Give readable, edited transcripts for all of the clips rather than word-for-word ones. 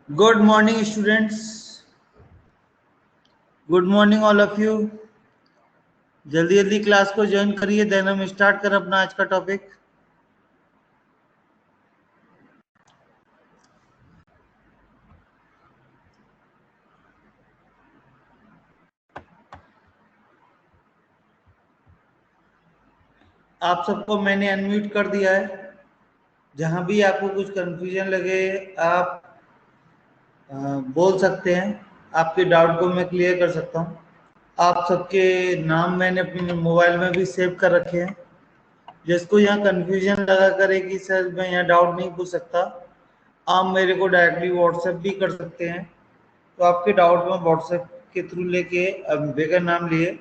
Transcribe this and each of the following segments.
Good morning, students. Good morning, all of you. जल्दी जल्दी class को ज्वाइन करिए, देन हम स्टार्ट करें अपना आज का टॉपिक। आप सबको मैंने अनम्यूट कर दिया है। जहां भी आपको कुछ कंफ्यूजन लगे आप बोल सकते हैं। आपके डाउट को मैं क्लियर कर सकता हूं। आप सबके नाम मैंने अपने मोबाइल में भी सेव कर रखे हैं। जिसको यहाँ कंफ्यूजन लगा करे कि सर मैं यहाँ डाउट नहीं पूछ सकता, आप मेरे को डायरेक्टली व्हाट्सएप भी कर सकते हैं। तो आपके डाउट में व्हाट्सएप के थ्रू लेके बगैर नाम लिए,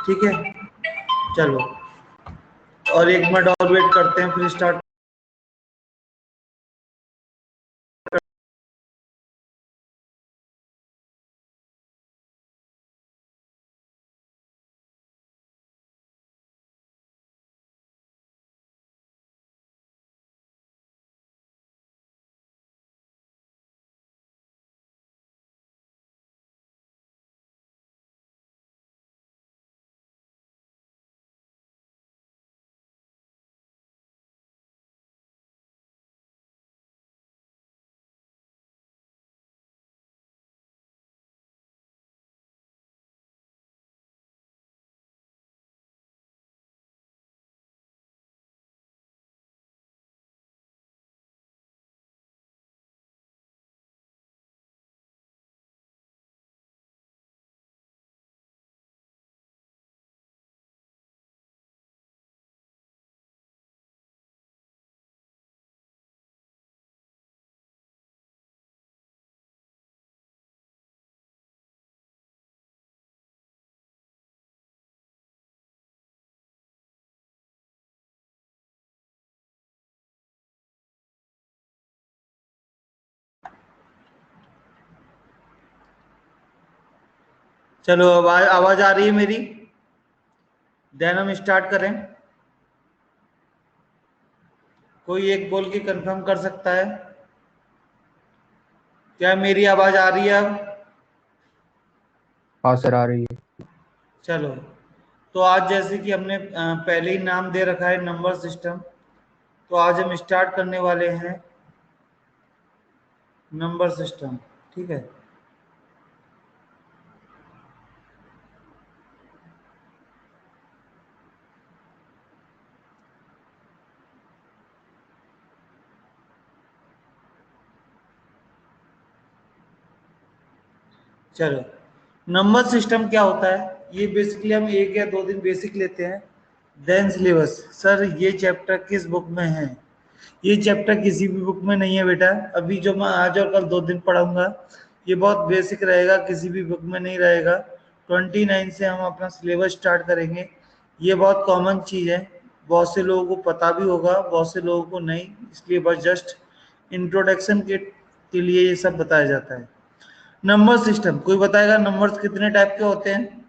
ठीक है। चलो, और 1 मिनट और वेट करते हैं, फिर स्टार्ट। चलो, आवाज आ रही है मेरी? देन हम स्टार्ट करें। कोई एक बोल के कंफर्म कर सकता है क्या मेरी आवाज आ रही है अब? हाँ सर, आ रही है। चलो, तो आज जैसे कि हमने पहले ही नाम दे रखा है नंबर सिस्टम, तो आज हम स्टार्ट करने वाले हैं नंबर सिस्टम, ठीक है। चलो, नंबर सिस्टम क्या होता है? ये बेसिकली हम 1 या 2 दिन बेसिक लेते हैं, देन सिलेबस। सर ये चैप्टर किस बुक में है? ये चैप्टर किसी भी बुक में नहीं है बेटा। अभी जो मैं आज और कल 2 दिन पढ़ाऊंगा, ये बहुत बेसिक रहेगा, किसी भी बुक में नहीं रहेगा। 29 से हम अपना सिलेबस स्टार्ट करेंगे। ये बहुत कॉमन चीज़ है, बहुत से लोगों को पता भी होगा, बहुत से लोगों को नहीं। इसलिए बस जस्ट इंट्रोडक्शन के लिए ये सब बताया जाता है। नंबर सिस्टम, कोई बताएगा नंबर्स कितने टाइप के होते हैं?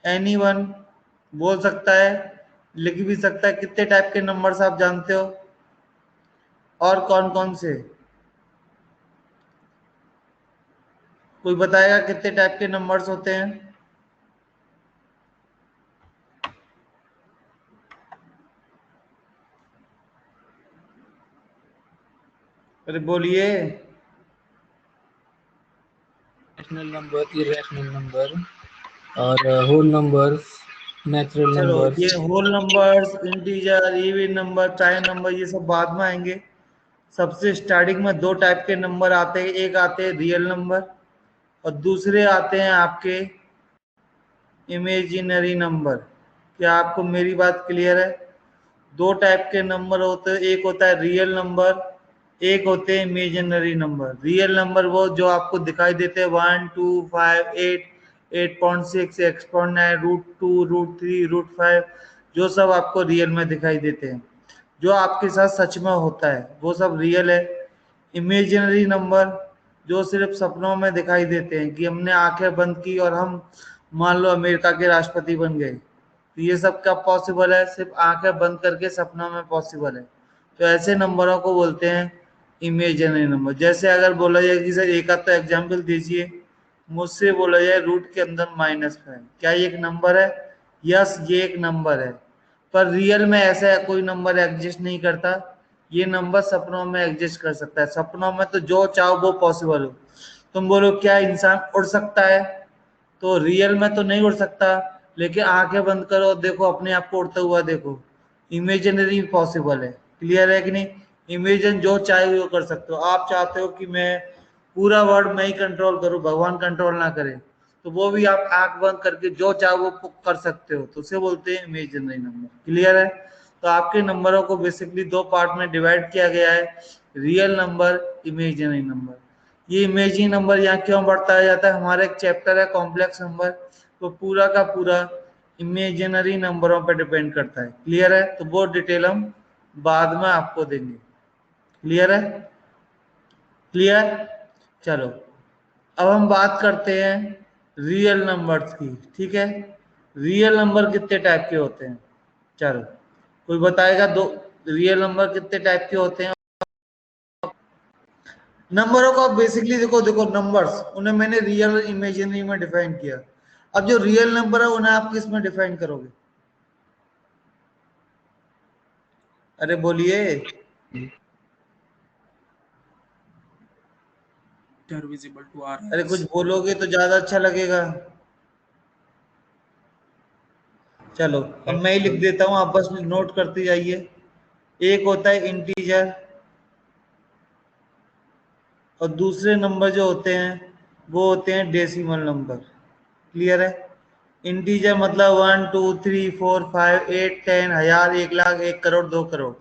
एनीवन बोल सकता है, लिख भी सकता है। कितने टाइप के नंबर्स आप जानते हो और कौन कौन से? कोई बताएगा कितने टाइप के नंबर्स होते हैं? अरे बोलिए। रैशनल नंबर, इरेशनल नंबर और होल नंबर्स, नेचुरल चलो, ये numbers. Whole numbers, integer, even number, prime number, ये सब बाद में आएंगे। सबसे स्टार्टिंग में 2 टाइप के नंबर आते हैं। एक आते हैं रियल नंबर और दूसरे आते हैं आपके इमेजिनरी नंबर। क्या आपको मेरी बात क्लियर है? 2 टाइप के नंबर होते हैं, एक होता है रियल नंबर, एक होते हैं इमेजिनरी नंबर। रियल नंबर वो जो आपको दिखाई देते हैं, 1 2 5 8, 8.6, x.9, √2, √3, √5, जो सब आपको रियल में दिखाई देते हैं, जो आपके साथ सच में होता है, वो सब रियल है। इमेजिनरी नंबर जो सिर्फ सपनों में दिखाई देते हैं, कि हमने आंखें बंद की और हम मान लो अमेरिका के राष्ट्रपति बन गए, तो ये सब कब पॉसिबल है? सिर्फ आंखें बंद करके सपनों में पॉसिबल है। तो ऐसे नंबरों को बोलते हैं इमेजिनरी नंबर। जैसे अगर बोला जाए कि सर एक आध तो एग्जाम्पल दीजिए, मुझसे बोला जाए रूट के अंदर -5, क्या ये एक नंबर है? यस, ये एक नंबर है, पर रियल में ऐसा कोई नंबर एग्जिस्ट नहीं करता। ये नंबर सपनों में एग्जिस्ट कर सकता है। सपनों में तो जो चाहो वो पॉसिबल हो। तुम बोलो क्या इंसान उड़ सकता है? तो रियल में तो नहीं उड़ सकता, लेकिन आंखें बंद करो, देखो अपने आप को उड़ता हुआ देखो, इमेजिनरी पॉसिबल है। क्लियर है कि नहीं? इमेजिन जो चाहे वो कर सकते हो। आप चाहते हो कि मैं पूरा वर्ल्ड मैं ही कंट्रोल करूं, भगवान कंट्रोल ना करे, तो वो भी आप आंख बंद करके जो चाहे वो कर सकते हो, तो उसे बोलते हैं इमेजिनरी नंबर। क्लियर है? तो आपके नंबरों को बेसिकली दो पार्ट में डिवाइड किया गया है, रियल नंबर, इमेजिनरी नंबर। ये इमेजिनरी नंबर यहाँ क्यों बढ़ता जाता है? हमारा एक चैप्टर है कॉम्प्लेक्स नंबर, तो पूरा का पूरा इमेजिनरी नंबरों पर डिपेंड करता है। क्लियर है? तो वो डिटेल हम बाद में आपको देंगे। क्लियर है? क्लियर? चलो, अब हम बात करते हैं रियल नंबर्स की। ठीक है, रियल नंबर कितने टाइप के होते हैं? चलो, कोई बताएगा दो रियल नंबर कितने टाइप के होते हैं? नंबरों को आप बेसिकली देखो, नंबर्स उन्हें मैंने रियल और इमेजिनरी में डिफाइन किया। अब जो रियल नंबर है उन्हें आप किस में डिफाइन करोगे? अरे बोलिए। Visible to R. अरे कुछ बोलोगे तो ज्यादा अच्छा लगेगा। चलो, अब मैं ही लिख देता हूं, आप बस नोट करते जाइए। एक होता है इंटीजर, और दूसरे नंबर जो होते हैं वो होते हैं डेसिमल नंबर। क्लियर है? इंटीजर मतलब 1 2 3 4 5 8 10 हजार, 1 लाख, 1 करोड़, 2 करोड़।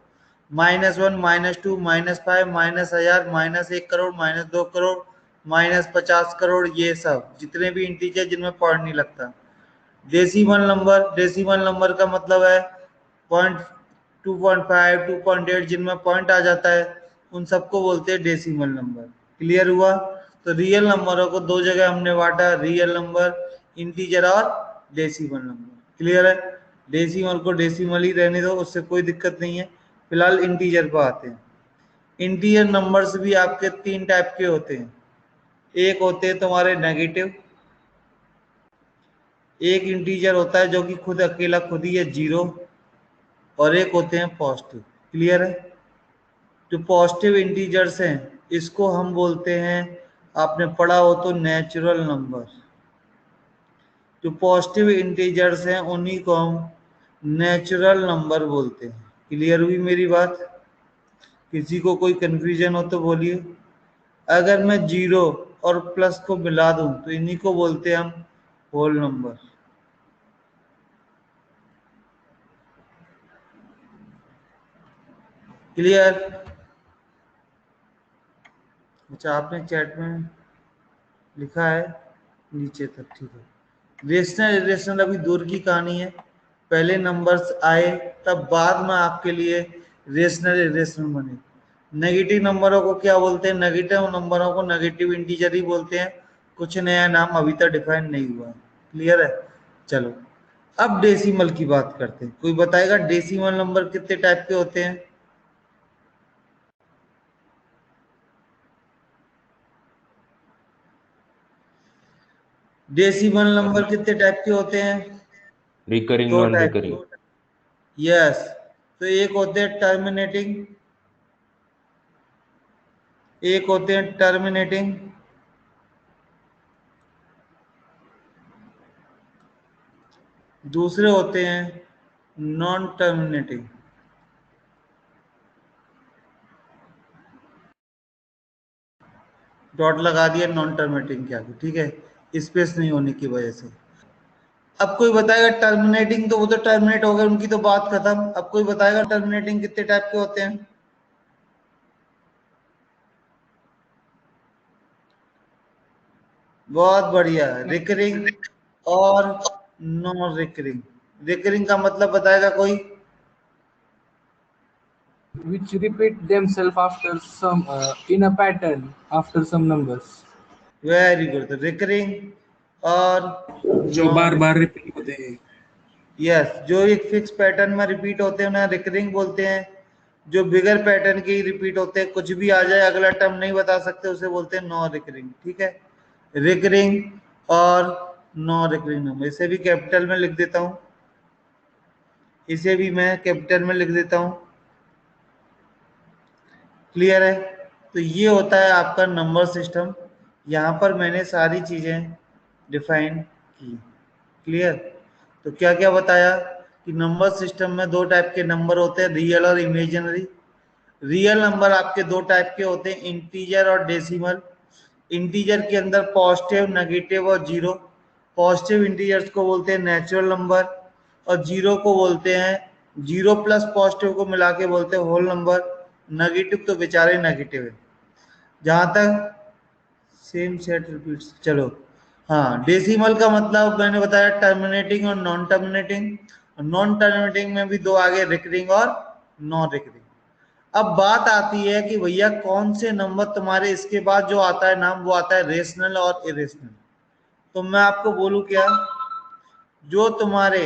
-1 -2 -5 -1000 -1 करोड़ -2 करोड़ -50 करोड़, ये सब जितने भी इंटीजर जिनमें पॉइंट नहीं लगता। डेसिमल नंबर का मतलब है पॉइंट, 2.5 2.8 जिनमें पॉइंट आ जाता है, उन सबको बोलते हैं डेसिमल नंबर। क्लियर हुआ? तो रियल नंबरों को दो जगह हमने बांटा, रियल नंबर, इंटीजर और डेसिमल नंबर। क्लियर है? डेसिमल को डेसिमल ही रहने दो, उससे कोई दिक्कत नहीं है। फिलहाल इंटीजर पर आते हैं। इंटीजर नंबर्स भी आपके तीन टाइप के होते हैं। एक होते हैं तुम्हारे नेगेटिव, एक इंटीजर होता है जो कि खुद अकेला खुद ही है, 0, और एक होते हैं पॉजिटिव। क्लियर है? जो पॉजिटिव इंटीजर्स हैं इसको हम बोलते हैं, आपने पढ़ा हो तो, नेचुरल नंबर। जो पॉजिटिव इंटीजर्स हैं उन्हीं को हम नेचुरल नंबर बोलते हैं। क्लियर हुई मेरी बात? किसी को कोई कंफ्यूजन हो तो बोलिए। अगर मैं 0 और प्लस को मिला दूं तो इन्हीं को बोलते हैं हम होल नंबर। क्लियर? अच्छा, आपने चैट में लिखा है नीचे तक, ठीक है। रेशनल इरेशनल अभी दूर की कहानी है, पहले नंबर्स आए तब बाद में आपके लिए रेशनल इरेशनल बने। नेगेटिव नंबरों को क्या बोलते हैं? नेगेटिव नंबरों को नेगेटिव इंटीजर ही बोलते हैं, कुछ नया नाम अभी तक डिफाइन नहीं हुआ है। क्लियर है? चलो, अब डेसिमल की बात करते हैं। कोई बताएगा डेसिमल नंबर कितने टाइप के होते हैं? डेसिमल नंबर कितने टाइप के होते हैं? रिकरिंग, दो नॉन टाइप रिकरिंग। के। यस, तो एक होते हैं टर्मिनेटिंग, एक होते हैं टर्मिनेटिंग, दूसरे होते हैं नॉन टर्मिनेटिंग। डॉट लगा दिया नॉन टर्मिनेटिंग के आगे, ठीक है, स्पेस नहीं होने की वजह से। अब कोई बताएगा टर्मिनेटिंग, तो वो तो टर्मिनेट हो गए, उनकी तो बात खत्म। अब कोई बताएगा टर्मिनेटिंग कितने टाइप के होते हैं? बहुत बढ़िया, रिकरिंग और नॉन रिकरिंग। रिकरिंग का मतलब बताएगा कोई? which repeat themselves after some in a pattern after some numbers. Very good, recurring और जो बार नॉन। बार रिपीट होते हैं। यस, जो एक फिक्स पैटर्न में रिपीट होते हैं उन्हें रिकरिंग बोलते हैं। जो बिगर पैटर्न के ही रिपीट होते हैं, कुछ भी आ जाए अगला टर्म नहीं बता सकते उसे बोलते हैं नॉन रिकरिंग। ठीक है, रिकरिंग और नॉन रिकरिंग नंबर, इसे भी कैपिटल में लिख देता हूं, इसे भी मैं कैपिटल में लिख देता हूं। क्लियर है? तो ये होता है आपका नंबर सिस्टम। यहां पर मैंने सारी चीजें डिफाइन की। क्लियर? तो क्या क्या बताया कि नंबर सिस्टम में दो टाइप के नंबर होते हैं, रियल और इमेजिनरी। रियल नंबर आपके दो टाइप के होते हैं, इंटीजर और डेसिमल। इंटीजर के अंदर पॉजिटिव, नेगेटिव और जीरो। पॉजिटिव इंटीजर्स को बोलते हैं नेचुरल नंबर, और जीरो को बोलते हैं, जीरो प्लस पॉजिटिव को मिला के बोलते हैं होल नंबर। नेगेटिव तो बेचारे नेगेटिव है। जहां तक सेम सेट रिपीट्स, चलो हाँ, डेसिमल का मतलब मैंने बताया टर्मिनेटिंग और नॉन टर्मिनेटिंग। नॉन टर्मिनेटिंग में भी दो आगे, रिकरिंग और नॉन रिकरिंग। अब बात आती है कि भैया कौन से नंबर तुम्हारे इसके बाद जो आता है नाम, वो आता है रेशनल और इरेशनल। तो मैं आपको बोलूं क्या, जो तुम्हारे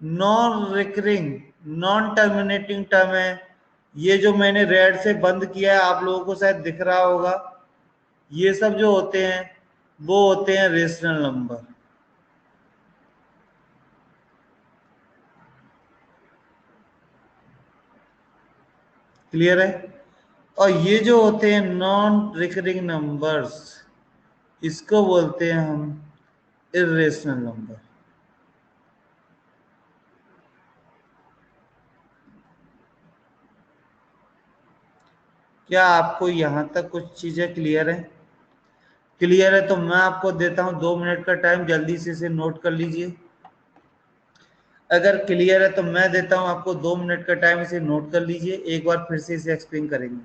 non recurring non terminating term है, ये जो मैंने रेड से बंद किया है, आप लोगों को शायद दिख रहा होगा, ये सब जो होते हैं वो होते हैं रेशनल नंबर। क्लियर है? और ये जो होते हैं नॉन रिकरिंग नंबर्स, इसको बोलते हैं हम इरेशनल नंबर। क्या आपको यहां तक कुछ चीजें क्लियर है? क्लियर है तो मैं आपको देता हूं 2 मिनट का टाइम, जल्दी से इसे नोट कर लीजिए। अगर क्लियर है तो मैं देता हूं आपको 2 मिनट का टाइम, इसे नोट कर लीजिए, एक बार फिर से इसे एक्सप्लेन करेंगे।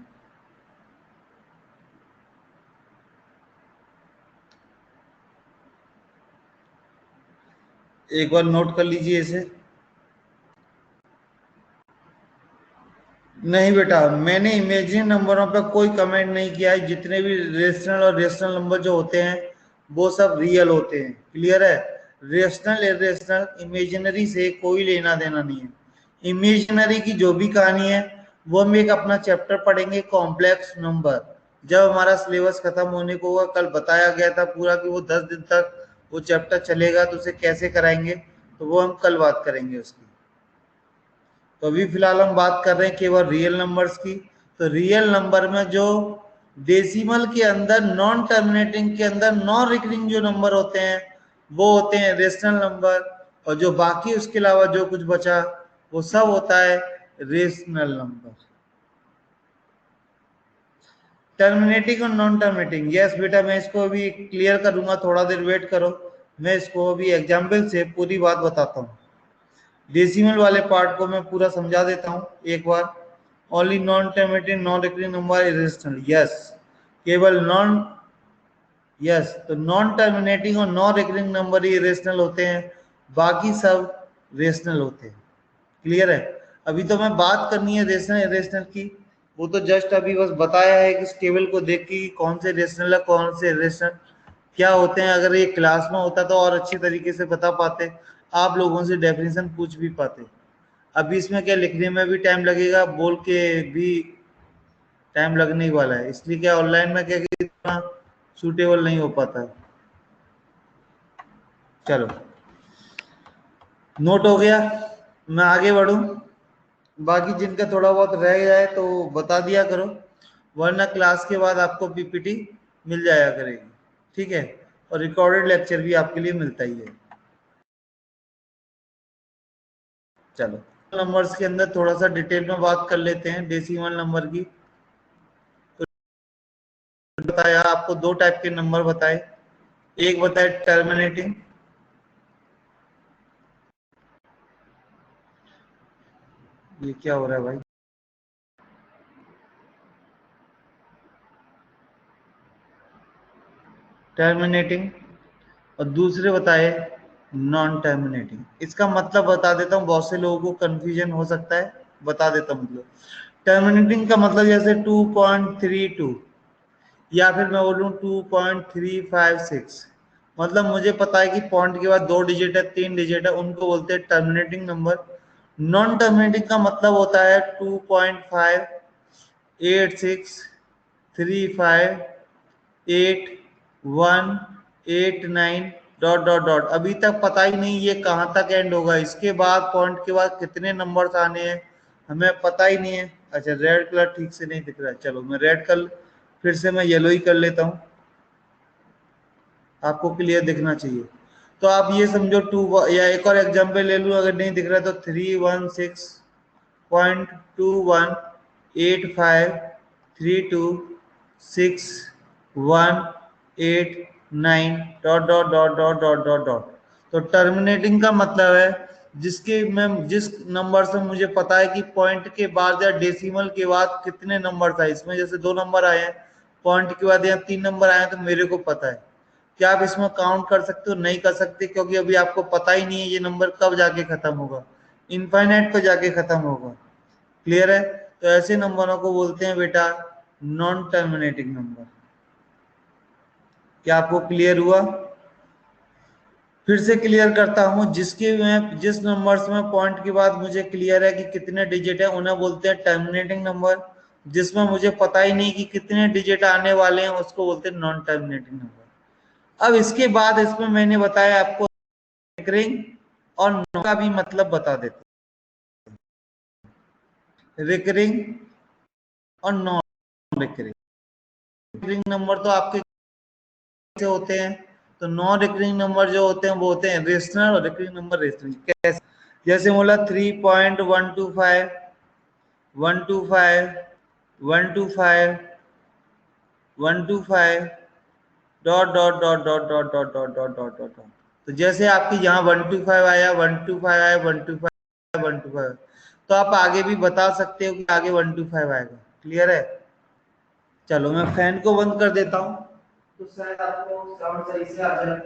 एक बार नोट कर लीजिए इसे। नहीं बेटा, मैंने इमेजिनरी नंबरों पर कोई कमेंट नहीं किया है। जितने भी रेशनल और रेशनल नंबर जो होते हैं वो सब रियल होते हैं। क्लियर है? रेशनल इरेशनल इमेजिनरी से कोई लेना देना नहीं है। इमेजिनरी की जो भी कहानी है वो हम एक अपना चैप्टर पढ़ेंगे, कॉम्प्लेक्स नंबर, जब हमारा सिलेबस खत्म होने को होगा। कल बताया गया था पूरा कि वो 10 दिन तक वो चैप्टर चलेगा, तो उसे कैसे कराएंगे तो वो हम कल बात करेंगे उसकी। तो अभी फिलहाल हम बात कर रहे हैं केवल रियल नंबर्स की। तो रियल नंबर में जो डेसिमल के अंदर नॉन टर्मिनेटिंग के अंदर नॉन रिकरिंग जो नंबर होते हैं वो होते हैं रेशनल नंबर, और जो बाकी उसके अलावा जो कुछ बचा वो सब होता है रेशनल नंबर। टर्मिनेटिंग और नॉन टर्मिनेटिंग, यस बेटा मैं इसको अभी क्लियर करूंगा, थोड़ा देर वेट करो। मैं इसको अभी एग्जाम्पल से पूरी बात बताता हूँ। डेसिमल वाले पार्ट को मैं पूरा समझा देता हूं एक बार। Only non terminating non recurring number irrational, yes, केवल नॉन, यस, तो नॉन टर्मिनेटिंग और नॉन रिकरिंग नंबर ही इरेशनल होते हैं, बाकी सब रेशनल होते हैं। क्लियर है? अभी तो मैं बात करनी है रेशनल इरेशनल की, वो तो जस्ट अभी बस बताया है कि इस टेबल को देख के कौन से रेशनल है कौन से इरेशनल क्या होते हैं। अगर ये क्लास में होता तो और अच्छी तरीके से बता पाते, आप लोगों से डेफिनेशन पूछ भी पाते। अभी इसमें क्या लिखने में भी टाइम लगेगा, बोल के भी टाइम लगने ही वाला है, इसलिए क्या ऑनलाइन में क्या कि इतना सूटेबल नहीं हो पाता। चलो, नोट हो गया, मैं आगे बढ़ूं। बाकी जिनका थोड़ा बहुत रह जाए तो बता दिया करो, वरना क्लास के बाद आपको पीपीटी मिल जाया करेगी। ठीक है? और रिकॉर्डेड लेक्चर भी आपके लिए मिलता ही है। चलो, नंबर्स के अंदर थोड़ा सा डिटेल में बात कर लेते हैं डेसिमल नंबर की। बताया आपको दो टाइप के नंबर बताए, एक बताए टर्मिनेटिंग, ये क्या हो रहा है भाई, टर्मिनेटिंग, और दूसरे बताए नॉन टर्मिनेटिंग। इसका मतलब बता देता हूँ, बहुत से लोगों को कंफ्यूजन हो सकता है, बता देता हूँ। मतलब टर्मिनेटिंग का मतलब जैसे 2.32, या फिर मैं बोलूँ 2.356, मतलब मुझे पता है कि पॉइंट के बाद 2 डिजिट है 3 डिजिट है, उनको बोलते हैं टर्मिनेटिंग नंबर। नॉन टर्मिनेटिंग का मतलब होता है 2.5 86 35 8 1 8 9 डॉट डॉट डॉट। अभी तक पता ही नहीं ये कहां तक एंड होगा, इसके बाद पॉइंट के बाद कितने नंबर्स आने हैं हमें पता ही नहीं है। अच्छा रेड कलर ठीक से नहीं दिख रहा है, चलो मैं रेड कलर फिर से मैं येलो ही कर लेता हूं, आपको क्लियर दिखना चाहिए। तो आप ये समझो टू, या एक और एग्जांपल ले लूं, अगर नहीं दिख रहा तो 316.2185326189 dot dot dot dot dot dot dot. तो टर्मिनेटिंग का मतलब है जिसके में जिस नंबर से मुझे पता है कि पॉइंट के बाद या डेसिमल के बाद कितने नंबर आए, इसमें जैसे 2 नंबर आए हैं, पॉइंट के बाद या 3 नंबर आए हैं, तो मेरे को पता है। क्या आप इसमें काउंट कर सकते हो? नहीं कर सकते, क्योंकि अभी आपको पता ही नहीं है ये नंबर कब जाके खत्म होगा, इनफाइनाइट पे जाके खत्म होगा। क्लियर है? तो ऐसे नंबरों को बोलते हैं बेटा नॉन टर्मिनेटिंग नंबर। क्या आपको क्लियर हुआ? फिर से क्लियर करता हूं, जिस नंबर्स में पॉइंट के बाद मुझे क्लियर है कि कितने डिजिट है उन्हें बोलते हैं टर्मिनेटिंग नंबर। जिसमें मुझे पता ही नहीं कि कितने डिजिट आने वाले हैं उसको बोलते हैं नॉन टर्मिनेटिंग नंबर। अब इसके बाद इसमें मैंने बताया आपको रिकरिंग और नॉन का भी मतलब बता देते हैं। रिकरिंग और नॉन रिकरिंग, रिकरिंग नंबर तो आपके कैसे होते हैं, तो नॉन रिकरिंग नंबर जो होते हैं वो होते हैं रेशनल, और रिकरिंग नंबर रेशनल। कैसे? जैसे बोला 3.125 125 125 125 dot dot dot dot dot dot dot dot dot dot. तो जैसे आपकी यहाँ 125 आया 125 आया 125 125, तो आप आगे भी बता सकते हो कि आगे 125 आएगा। क्लियर है? चलो मैं फैन को बंद कर देता हूँ तो शायद आपको साउंड सही से आ जाए।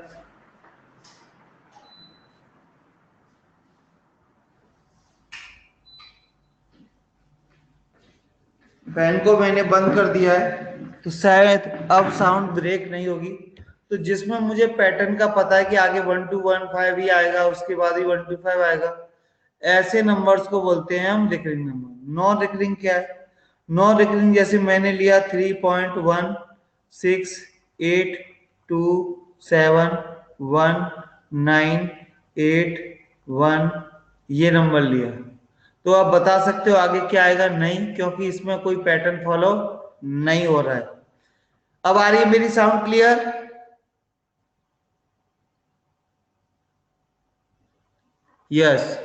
फैन को मैंने बंद कर दिया है तो शायद अब साउंड ब्रेक नहीं होगी। तो जिसमें मुझे पैटर्न का पता है कि आगे 1215 ही आएगा, उसके बाद ही 125 आएगा, ऐसे नंबर्स को बोलते हैं हम रिकरिंग नंबर। नॉन रिकरिंग क्या है? नॉन रिकरिंग जैसे मैंने लिया 3.168271981, ये नंबर लिया। तो आप बता सकते हो आगे क्या आएगा? नहीं, क्योंकि इसमें कोई पैटर्न फॉलो नहीं हो रहा है। अब आ रही है मेरी साउंड क्लियर? यस।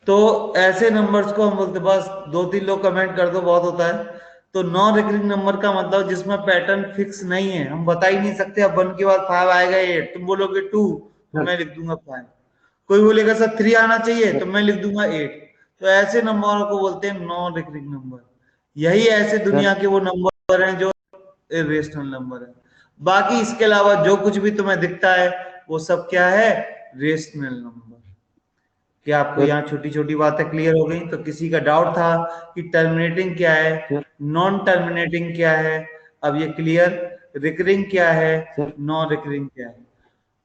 तो ऐसे नंबर्स को हम बोलते, बस 2-3 लोग कमेंट कर दो बहुत होता है। तो नॉन रिकरिंग नंबर का मतलब जिसमें पैटर्न फिक्स नहीं है, हम बता ही नहीं सकते अब 1 के बाद 5 आएगा 8, तुम बोलोगे 2 तो मैं लिख दूंगा 5, कोई बोलेगा सर 3 आना चाहिए तो मैं लिख दूंगा 8। तो ऐसे नंबरों को बोलते हैं नॉन रिकरिंग नंबर। यही ऐसे दुनिया के वो नंबर हैं जो इरेशनल नंबर है। बाकी इसके अलावा जो कुछ भी तुम्हें दिखता है वो सब क्या है? Rational number. क्या आपको यहाँ छोटी छोटी बातें क्लियर हो गई? तो किसी का डाउट था कि टर्मिनेटिंग क्या है, नॉन टर्मिनेटिंग क्या है, अब ये क्लियर। रिकरिंग क्या है, नॉन रिकरिंग क्या है।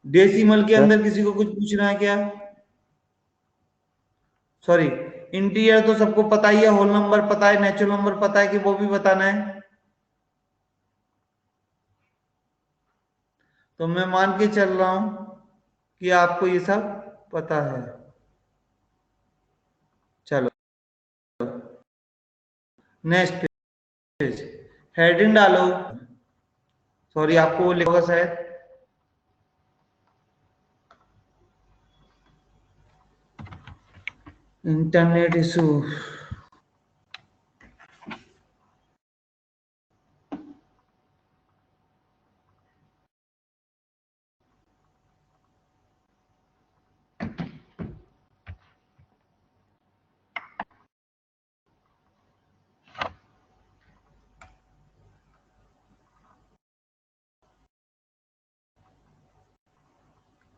डेसिमल के अंदर किसी को कुछ पूछना है क्या? सॉरी, इंटीजर तो सबको पता ही है, होल नंबर पता है, नेचुरल नंबर पता है कि वो भी बताना है। तो मैं मान के चल रहा हूं कि आपको ये सब पता है। चलो नेक्स्ट पेज, हेडिंग डालो। सॉरी आपको वो लिखा होगा शायद, इंटरनेट इशू।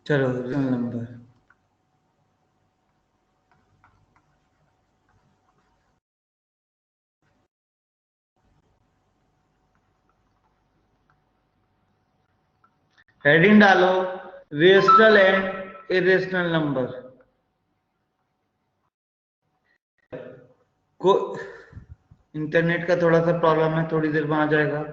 चलो नंबर, हेडिंग डालो, रेशनल एंड इरेशनल नंबर। को इंटरनेट का थोड़ा सा प्रॉब्लम है, थोड़ी देर में आ जाएगा।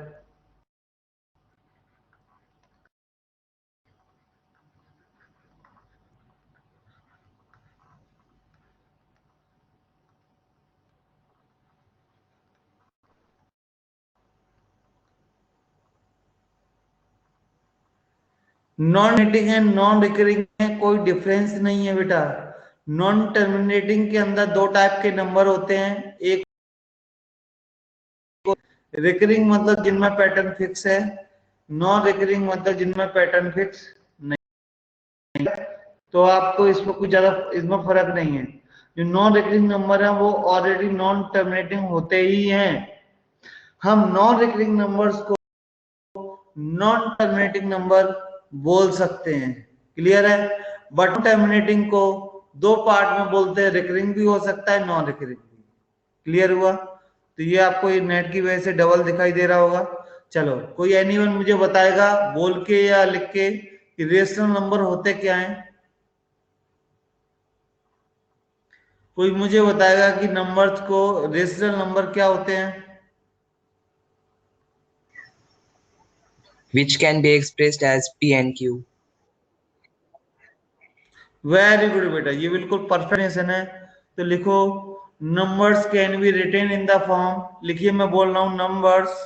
Non terminating and non recurring में कोई डिफरेंस नहीं है बेटा। नॉन टर्मिनेटिंग के अंदर दो टाइप के नंबर होते हैं, एक रिकरिंग मतलब जिनमें पैटर्न फिक्स है, नॉन रिकरिंग मतलब जिनमें पैटर्न फिक्स नहीं। तो आपको इसमें कुछ ज्यादा इसमें फर्क नहीं है। जो नॉन रिकरिंग नंबर है वो ऑलरेडी नॉन टर्मिनेटिंग होते ही हैं। हम नॉन रिकरिंग नंबर्स को नॉन टर्मिनेटिंग नंबर बोल सकते हैं, क्लियर है। बट टर्मिनेटिंग को दो पार्ट में बोलते हैं, रिकरिंग भी हो सकता है, नॉन रिकरिंग भी। क्लियर हुआ। तो ये आपको ये नेट की वजह से डबल दिखाई दे रहा होगा। चलो, कोई एनीवन मुझे बताएगा बोल के या लिख के कि रेशनल नंबर होते क्या हैं? कोई मुझे बताएगा कि नंबर्स को रेशनल नंबर क्या होते हैं? which can be expressed as P and Q. Very good बेटा, ये बिल्कुल परफेक्ट है। तो लिखो numbers can be written in the form, लिखिए मैं बोल रहा हूं नंबर्स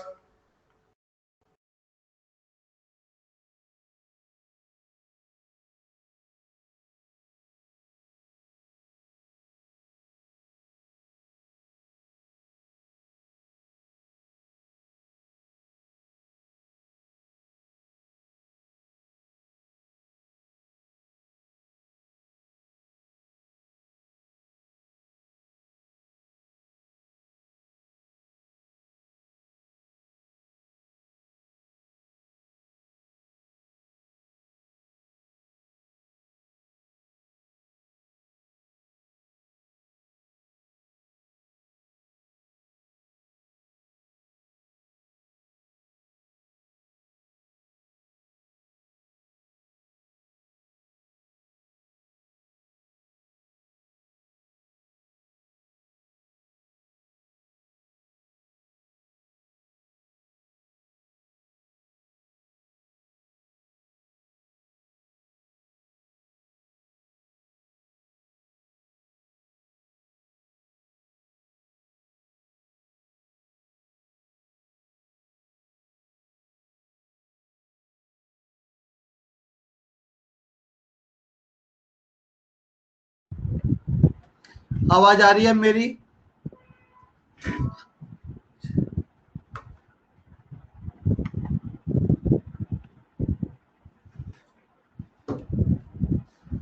आवाज आ रही है मेरी?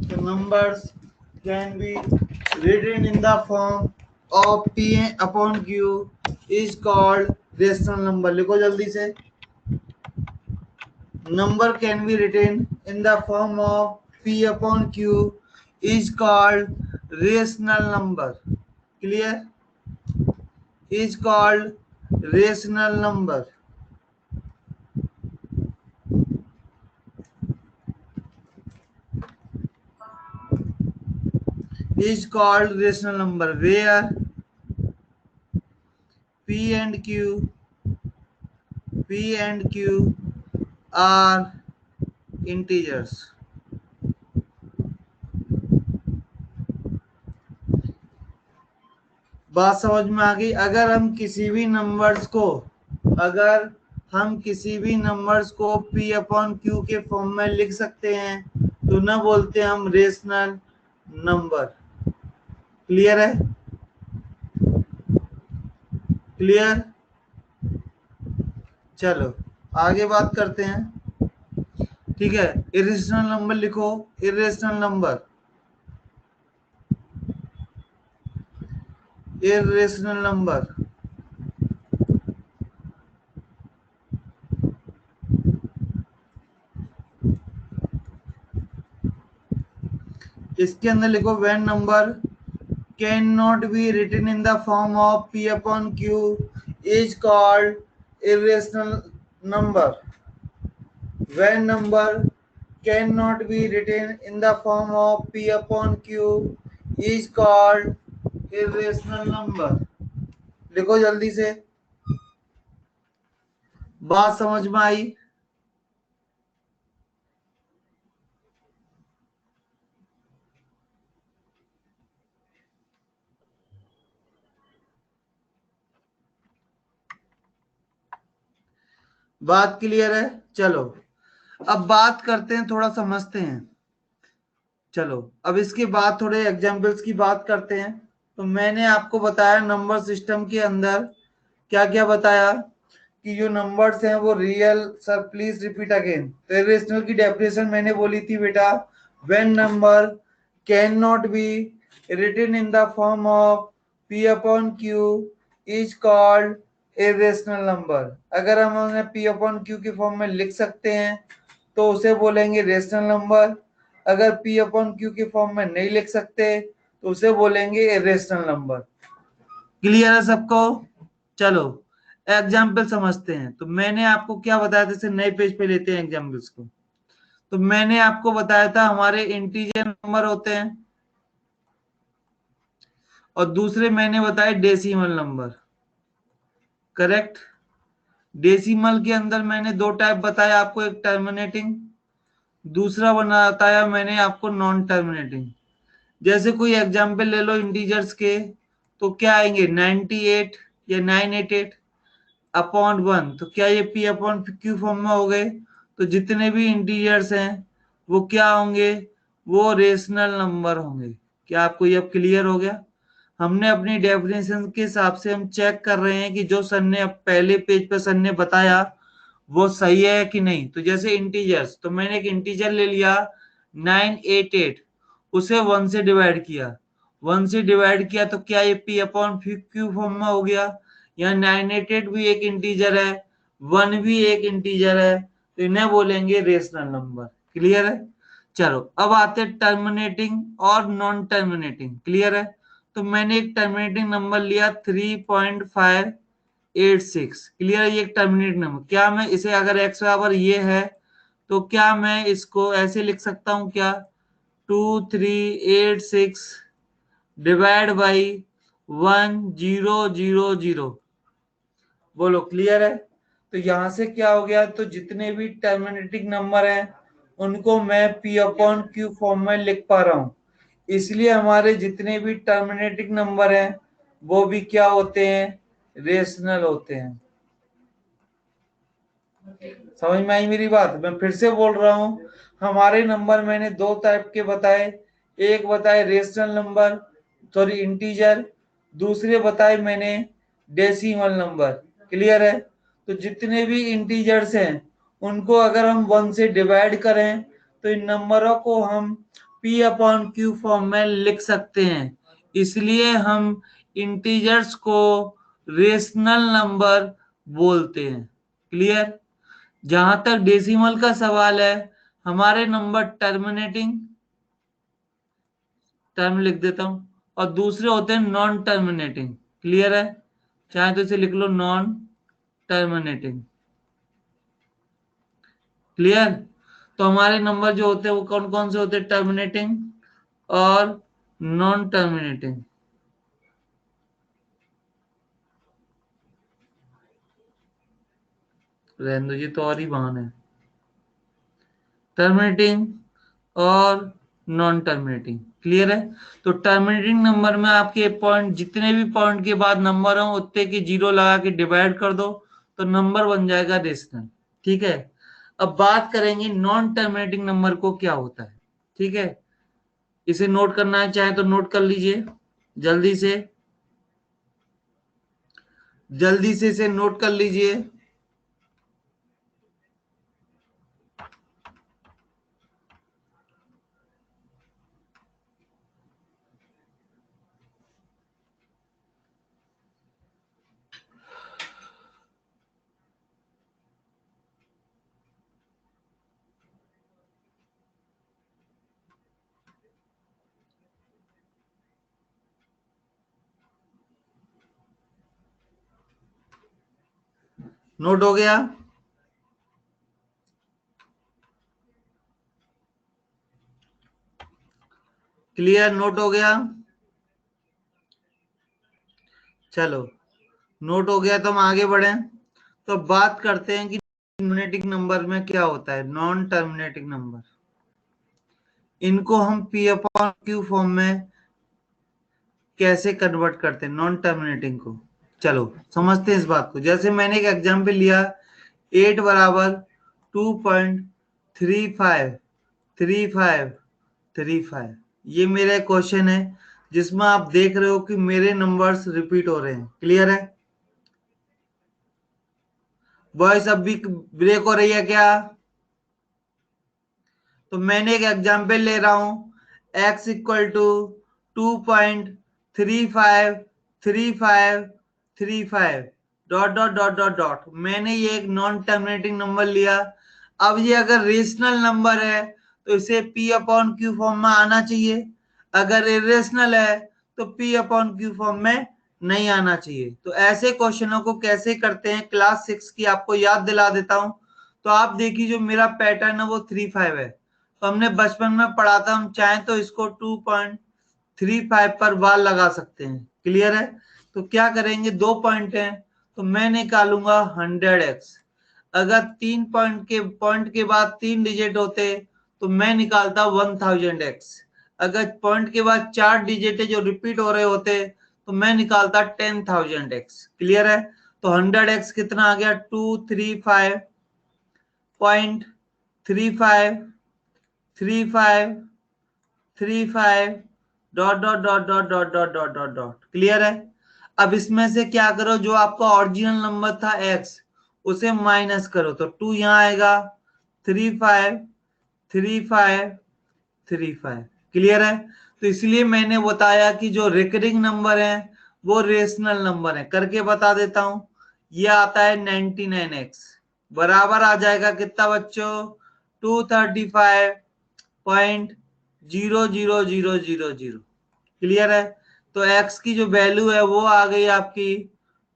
The numbers can be written in the form of P upon Q is called rational number। लिखो जल्दी से। Number can be written in the form of P upon Q is called rational number। Clear? Is called rational number। Is called rational number where P and Q are integers। बात समझ में आ गई? अगर हम किसी भी नंबर्स को P upon Q के फॉर्म में लिख सकते हैं तो ना बोलते हैं हम रेशनल नंबर। क्लियर है? क्लियर? चलो आगे बात करते हैं। ठीक है, इरेशनल नंबर लिखो। इरेशनल नंबर इसके अंदर लिखो when number can not be written in the form of P upon Q is called irrational number. When number can not be written in the form of P upon Q is called irrational number। लिखो जल्दी से, बात समझ में आई? बात clear है? चलो अब बात करते हैं, थोड़ा समझते हैं। चलो अब इसके बाद थोड़े एग्जाम्पल्स की बात करते हैं। तो मैंने आपको बताया नंबर सिस्टम के अंदर क्या क्या बताया कि जो नंबर्स हैं वो real. Sir please repeat again. तो इरेशनल की डेफिनेशन मैंने बोली थी बेटा, when number can not be written in the form of p upon q is called irrational number. अगर हम उन्हें p अपॉन q के फॉर्म में लिख सकते हैं तो उसे बोलेंगे रेशनल नंबर। अगर p अपॉन q के फॉर्म में नहीं लिख सकते तो उसे बोलेंगे इरेशनल नंबर। क्लियर है सबको? चलो एग्जाम्पल समझते हैं। तो मैंने आपको क्या बताया था, जैसे नए पेज पे लेते हैं एग्जाम्पल्स को। तो मैंने आपको बताया था हमारे इंटीजर नंबर होते हैं और दूसरे मैंने बताया डेसिमल नंबर। करेक्ट। डेसिमल के अंदर मैंने दो टाइप बताया आपको, एक टर्मिनेटिंग, दूसरा बताया मैंने आपको नॉन टर्मिनेटिंग। जैसे कोई एग्जाम्पल ले लो इंटीजर्स के, तो क्या आएंगे 98 या 988 अपॉन 1। तो क्या ये p अपॉन क्यू फॉर्म में हो गए? तो जितने भी इंटीजर्स हैं वो क्या होंगे? वो रेशनल नंबर होंगे। क्या आपको ये अब क्लियर हो गया? हमने अपनी डेफिनेशन के हिसाब से हम चेक कर रहे हैं कि जो सर ने अब पहले पेज पे सर ने बताया वो सही है कि नहीं। तो जैसे इंटीजर्स, तो मैंने एक इंटीजर ले लिया 988, उसे 1 से डिवाइड किया, 1 से डिवाइड किया तो क्या ये p अपॉन क्यू फॉर्म में हो गया? यहाँ 988 भी एक इंटीजर है, 1 भी एक इंटीजर है, तो इन्हें बोलेंगे रेशनल नंबर। क्लियर है? चलो अब आते हैं टर्मिनेटिंग और नॉन टर्मिनेटिंग। क्लियर है? तो मैंने एक टर्मिनेटिंग नंबर लिया 3.586। क्लियर है? ये एक टर्मिनेटिंग नंबर। क्या मैं इसे, अगर x बराबर ये है तो क्या मैं इसको ऐसे लिख सकता हूं क्या? 2386 डिवाइड बाई 1000। बोलो क्लियर है? तो यहां से क्या हो गया, तो जितने भी टर्मिनेटिंग नंबर हैं उनको मैं p अपॉन क्यू फॉर्म में लिख पा रहा हूं। इसलिए हमारे जितने भी टर्मिनेटिंग नंबर हैं वो भी क्या होते हैं? रेशनल होते हैं। समझ में आई मेरी बात? मैं फिर से बोल रहा हूं, हमारे नंबर मैंने दो टाइप के बताए। एक बताए रेशनल नंबर, सॉरी इंटीजर, दूसरे बताए मैंने डेसिमल नंबर। क्लियर है? तो जितने भी इंटीजर्स हैं उनको अगर हम 1 से डिवाइड करें तो इन नंबरों को हम p अपॉन क्यू फॉर्म में लिख सकते हैं। इसलिए हम इंटीजर्स को रेशनल नंबर बोलते हैं। क्लियर? जहां तक डेसिमल का सवाल है, हमारे नंबर टर्मिनेटिंग, टर्म लिख देता हूं, और दूसरे होते हैं नॉन टर्मिनेटिंग। क्लियर है? चाहे तो इसे लिख लो नॉन टर्मिनेटिंग। क्लियर? तो हमारे नंबर जो होते हैं वो कौन कौन से होते हैं? टर्मिनेटिंग और नॉन टर्मिनेटिंग। रहने दो, ये तो और ही बहाने है। टर्मिनेटिंग और नॉन टर्मिनेटिंग। क्लियर है? तो टर्मिनेटिंग नंबर में आपके पॉइंट, जितने भी पॉइंट के बाद नंबर हो उतने की जीरो लगा के डिवाइड कर दो तो नंबर बन जाएगा रेशनल। ठीक है? अब बात करेंगे नॉन टर्मिनेटिंग नंबर को क्या होता है। ठीक है? इसे नोट करना है चाहे तो नोट कर लीजिए जल्दी से, जल्दी से इसे नोट कर लीजिए। नोट हो गया? क्लियर? नोट हो गया? चलो नोट हो गया तो हम आगे बढ़े। तो बात करते हैं कि टर्मिनेटिंग नंबर में क्या होता है, नॉन टर्मिनेटिंग नंबर। इनको हम पी अपॉन क्यू फॉर्म में कैसे कन्वर्ट करते हैं नॉन टर्मिनेटिंग को। चलो समझते हैं इस बात को। जैसे मैंने एक एग्जांपल लिया, 8 बराबर 2.353535, ये मेरा क्वेश्चन है जिसमें आप देख रहे हो कि मेरे नंबर्स रिपीट हो रहे हैं। क्लियर है? वॉइस अब भी ब्रेक हो रही है क्या? तो मैंने एक एग्जांपल ले रहा हूं, x equal to 2.353535 dot dot dot dot dot. मैंने ये एक नॉन टर्मिनेटिंग नंबर लिया। अब ये अगर रेशनल नंबर है तो इसे p अपॉन क्यू फॉर्म में आना चाहिए, अगर इरेशनल है तो p अपॉन क्यू फॉर्म में नहीं आना चाहिए। तो ऐसे क्वेश्चनों को कैसे करते हैं क्लास 6 की आपको याद दिला देता हूं। तो आप देखिए जो मेरा पैटर्न है वो 3-5 है, तो हमने बचपन में पढ़ा था, हम चाहें तो इसको 2.35 पर बार लगा सकते हैं। क्लियर है? तो क्या करेंगे, 2 पॉइंट हैं तो मैं निकालूंगा 100x। अगर 3 पॉइंट के बाद 3 डिजिट होते तो मैं निकालता 1000x। अगर पॉइंट के बाद 4 डिजिट है जो रिपीट हो रहे होते तो मैं निकालता 10,000x। क्लियर है? तो 100x कितना आ गया, 235.35 35 35 dot dot dot dot dot dot dot dot dot. Clear है? अब इसमें से क्या करो, जो आपका ओरिजिनल नंबर था x उसे माइनस करो तो 2 यहां आएगा, 35 35 35। क्लियर है? तो इसलिए मैंने बताया कि जो रिकरिंग नंबर है वो रेशनल नंबर है। करके बता देता हूं, ये आता है 99x, बराबर आ जाएगा कितना बच्चों, 235.00000। क्लियर है? तो x की जो वैल्यू है वो आ गई आपकी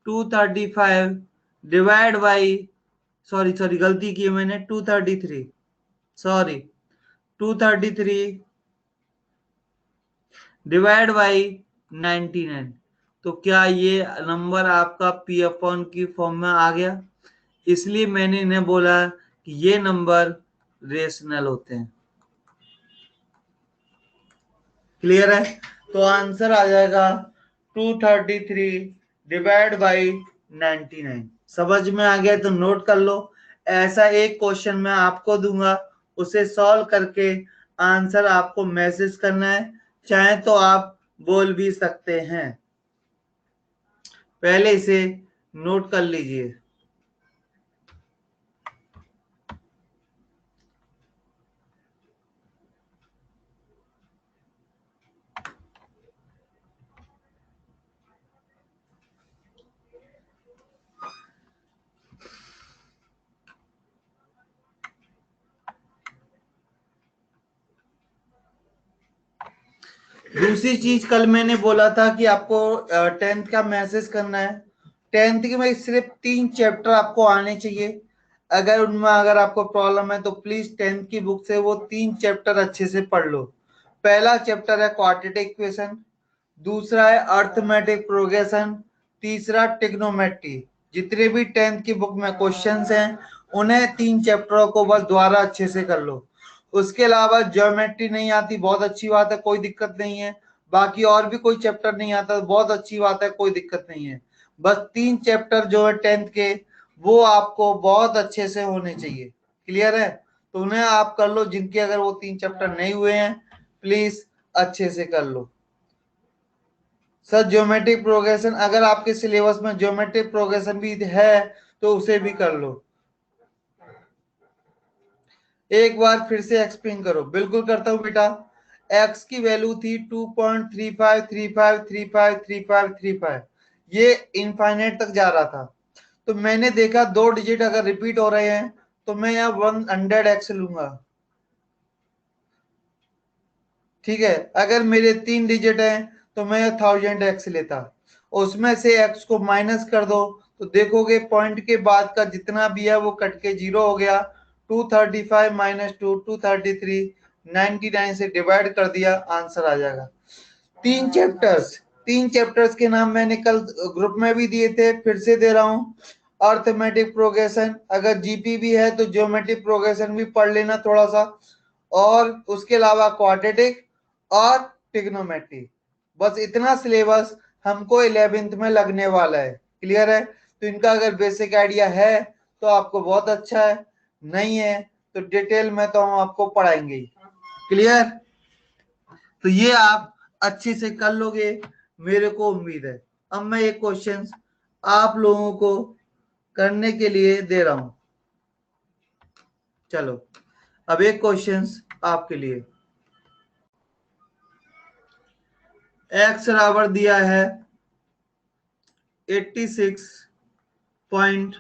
235 डिवाइड बाई, सॉरी सॉरी गलती की मैंने, 233, सॉरी 233 डिवाइड बाई 99। तो क्या ये नंबर आपका पी अपॉन की फॉर्म में आ गया? इसलिए मैंने इन्हें बोला कि ये नंबर रेशनल होते हैं। क्लियर है? तो आंसर आ जाएगा 233 डिवाइड बाई 99। समझ में आ गया तो नोट कर लो। ऐसा एक क्वेश्चन मैं आपको दूंगा, उसे सॉल्व करके आंसर आपको मैसेज करना है, चाहे तो आप बोल भी सकते हैं। पहले इसे नोट कर लीजिए। दूसरी चीज, कल मैंने बोला था कि आपको 10th का मैसेज करना है। 10th के में सिर्फ 3 चैप्टर आपको आने चाहिए। अगर उनमें अगर आपको प्रॉब्लम है तो प्लीज 10th की बुक से वो 3 चैप्टर अच्छे से पढ़ लो। पहला चैप्टर है क्वाड्रेटिक इक्वेशन, दूसरा है अर्थमेटिक प्रोग्रेशन, तीसरा ट्रिग्नोमेट्री। जितने भी 10th की बुक में क्वेश्चंस हैं उन्हें 3 चैप्टरों को बस दोबारा अच्छे से कर लो। उसके अलावा ज्योमेट्री नहीं आती, बहुत अच्छी बात है, कोई दिक्कत नहीं है। बाकी और भी कोई चैप्टर नहीं आता, बहुत अच्छी बात है, कोई दिक्कत नहीं है। बस 3 चैप्टर जो है 10th के वो आपको बहुत अच्छे से होने चाहिए। क्लियर है? तो उन्हें आप कर लो, जिनके अगर वो 3 चैप्टर नहीं हुए हैं प्लीज अच्छे से कर लो। सर ज्योमेट्रिक प्रोग्रेशन, अगर आपके सिलेबस में ज्योमेट्रिक प्रोग्रेशन भी है तो उसे भी कर लो। एक बार फिर से एक्सप्लेन करो। बिल्कुल करता हूं बेटा। x की वैल्यू थी 2.35353535, ये इनफाइनाइट तक जा रहा था। तो मैंने देखा 2 डिजिट अगर रिपीट हो रहे हैं तो मैं यहाँ 100x लूंगा। ठीक है? अगर मेरे 3 डिजिट हैं तो मैं 1000x लेता। उसमें से x को माइनस कर दो तो देखोगे पॉइंट के बाद का जितना भी है वो कट के 0 हो गया। 235 माइनस 2 233, 99 से डिवाइड कर दिया, आंसर आ जाएगा। 3 चैप्टर्स 3 चैप्टर्स के नाम मैंने कल ग्रुप में भी दिए थे, फिर से दे रहा हूं। अर्थमेटिक प्रोग्रेशन, अगर जीपी भी है तो ज्योमेट्रिक प्रोग्रेशन भी पढ़ लेना थोड़ा सा, और उसके अलावा क्वाड्रेटिक और ट्रिग्नोमेट्री। बस इतना सिलेबस हमको 11th में लगने वाला है। क्लियर है? तो इनका अगर बेसिक आइडिया है तो आपको बहुत अच्छा है, नहीं है तो डिटेल में तो हम आपको पढ़ाएंगे ही। क्लियर? तो ये आप अच्छे से कर लोगे, मेरे को उम्मीद है। अब मैं एक क्वेश्चन आप लोगों को करने के लिए दे रहा हूं। चलो, अब एक क्वेश्चन आपके लिए। एक्स बराबर दिया है 86 पॉइंट